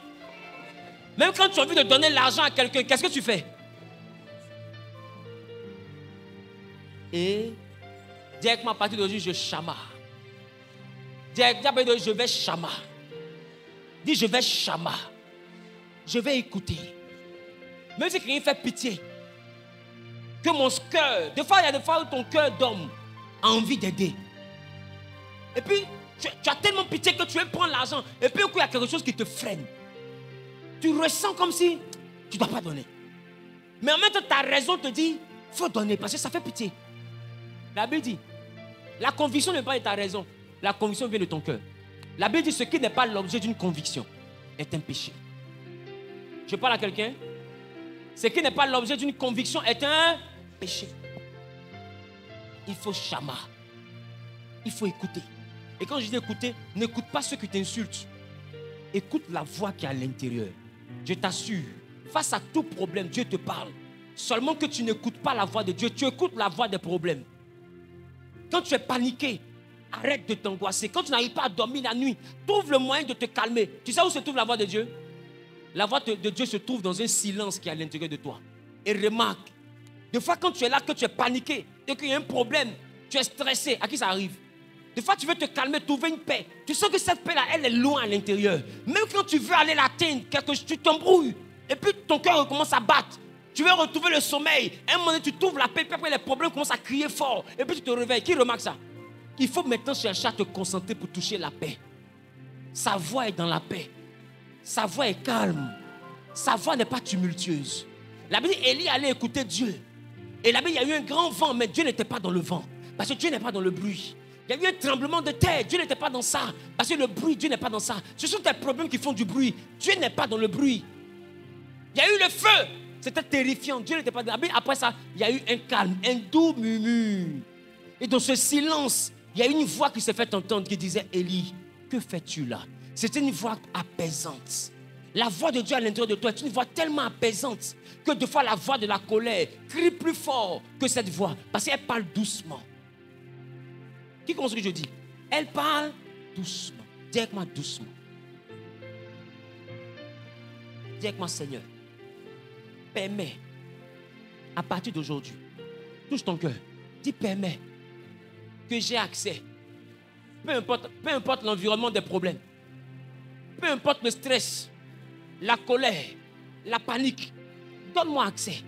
Même quand tu as envie de donner l'argent à quelqu'un, qu'est-ce que tu fais? Et dis avec moi, à partir d'aujourd'hui, je chama. Dis à partir d'aujourd'hui, je vais chama. Dis, je vais chama. Je vais écouter. Même si quelqu'un fait pitié. Que mon cœur, des fois, il y a des fois où ton cœur d'homme a envie d'aider. Et puis, tu as tellement pitié que tu veux prendre l'argent. Et puis, il y a quelque chose qui te freine. Tu ressens comme si tu ne dois pas donner. Mais en même temps, ta raison te dit, il faut donner parce que ça fait pitié. La Bible dit, la conviction n'est pas de ta raison. La conviction vient de ton cœur. La Bible dit, ce qui n'est pas l'objet d'une conviction est un péché. Je parle à quelqu'un. Ce qui n'est pas l'objet d'une conviction est un péché. Il faut chama. Il faut écouter. Et quand je dis écouter, n'écoute pas ceux qui t'insultent. Écoute la voix qui est à l'intérieur. Je t'assure, face à tout problème, Dieu te parle. Seulement que tu n'écoutes pas la voix de Dieu, tu écoutes la voix des problèmes. Quand tu es paniqué, arrête de t'angoisser. Quand tu n'arrives pas à dormir la nuit, trouve le moyen de te calmer. Tu sais où se trouve la voix de Dieu? La voix de Dieu se trouve dans un silence qui est à l'intérieur de toi. Et remarque, des fois quand tu es là, que tu es paniqué, et qu'il y a un problème, tu es stressé, à qui ça arrive? Des fois tu veux te calmer, trouver une paix. Tu sens que cette paix-là, elle est loin à l'intérieur. Même quand tu veux aller l'atteindre, tu t'embrouilles. Et puis ton cœur commence à battre. Tu veux retrouver le sommeil. À un moment donné, tu trouves la paix, puis après les problèmes commencent à crier fort. Et puis tu te réveilles. Qui remarque ça? Il faut maintenant chercher à te concentrer pour toucher la paix. Sa voix est dans la paix. Sa voix est calme. Sa voix n'est pas tumultueuse. La Bible dit Élie allait écouter Dieu. Et là-bas, il y a eu un grand vent, mais Dieu n'était pas dans le vent. Parce que Dieu n'est pas dans le bruit. Il y a eu un tremblement de terre, Dieu n'était pas dans ça. Parce que le bruit, Dieu n'est pas dans ça. Ce sont des problèmes qui font du bruit. Dieu n'est pas dans le bruit. Il y a eu le feu. C'était terrifiant. Dieu n'était pas dans la Bible. Après ça, il y a eu un calme, un doux murmure. Et dans ce silence, il y a une voix qui s'est fait entendre qui disait Élie, que fais-tu là? C'était une voix apaisante. La voix de Dieu à l'intérieur de toi est une voix tellement apaisante que des fois la voix de la colère crie plus fort que cette voix. Parce qu'elle parle doucement. Qui comprend ce que je dis? Elle parle doucement. Dis avec moi doucement. Dis avec moi Seigneur. Permets, à partir d'aujourd'hui, touche ton cœur. Dis permets que j'ai accès. Peu importe l'environnement des problèmes. Peu importe le stress, la colère, la panique. Donne-moi accès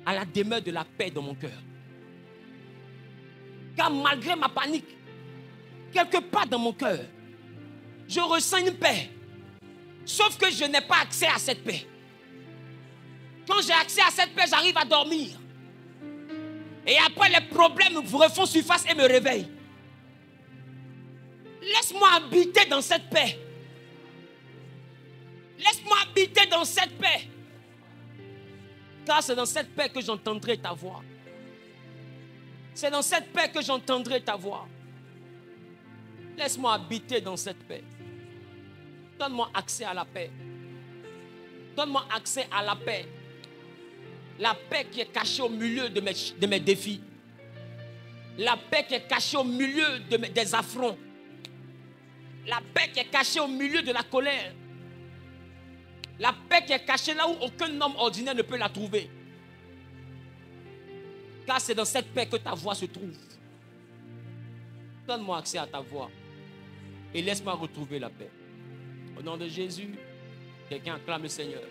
à la demeure de la paix dans mon cœur. Car malgré ma panique, quelque part dans mon cœur, je ressens une paix. Sauf que je n'ai pas accès à cette paix. Quand j'ai accès à cette paix, j'arrive à dormir. Et après, les problèmes vous refont surface et me réveillent. Laisse-moi habiter dans cette paix. Laisse-moi habiter dans cette paix. Car c'est dans cette paix que j'entendrai ta voix. C'est dans cette paix que j'entendrai ta voix. Laisse-moi habiter dans cette paix. Donne-moi accès à la paix. Donne-moi accès à la paix. La paix qui est cachée au milieu de mes défis. La paix qui est cachée au milieu des affronts. La paix qui est cachée au milieu de la colère. La paix qui est cachée là où aucun homme ordinaire ne peut la trouver. Car c'est dans cette paix que ta voix se trouve. Donne-moi accès à ta voix. Et laisse-moi retrouver la paix. Au nom de Jésus, quelqu'un acclame le Seigneur.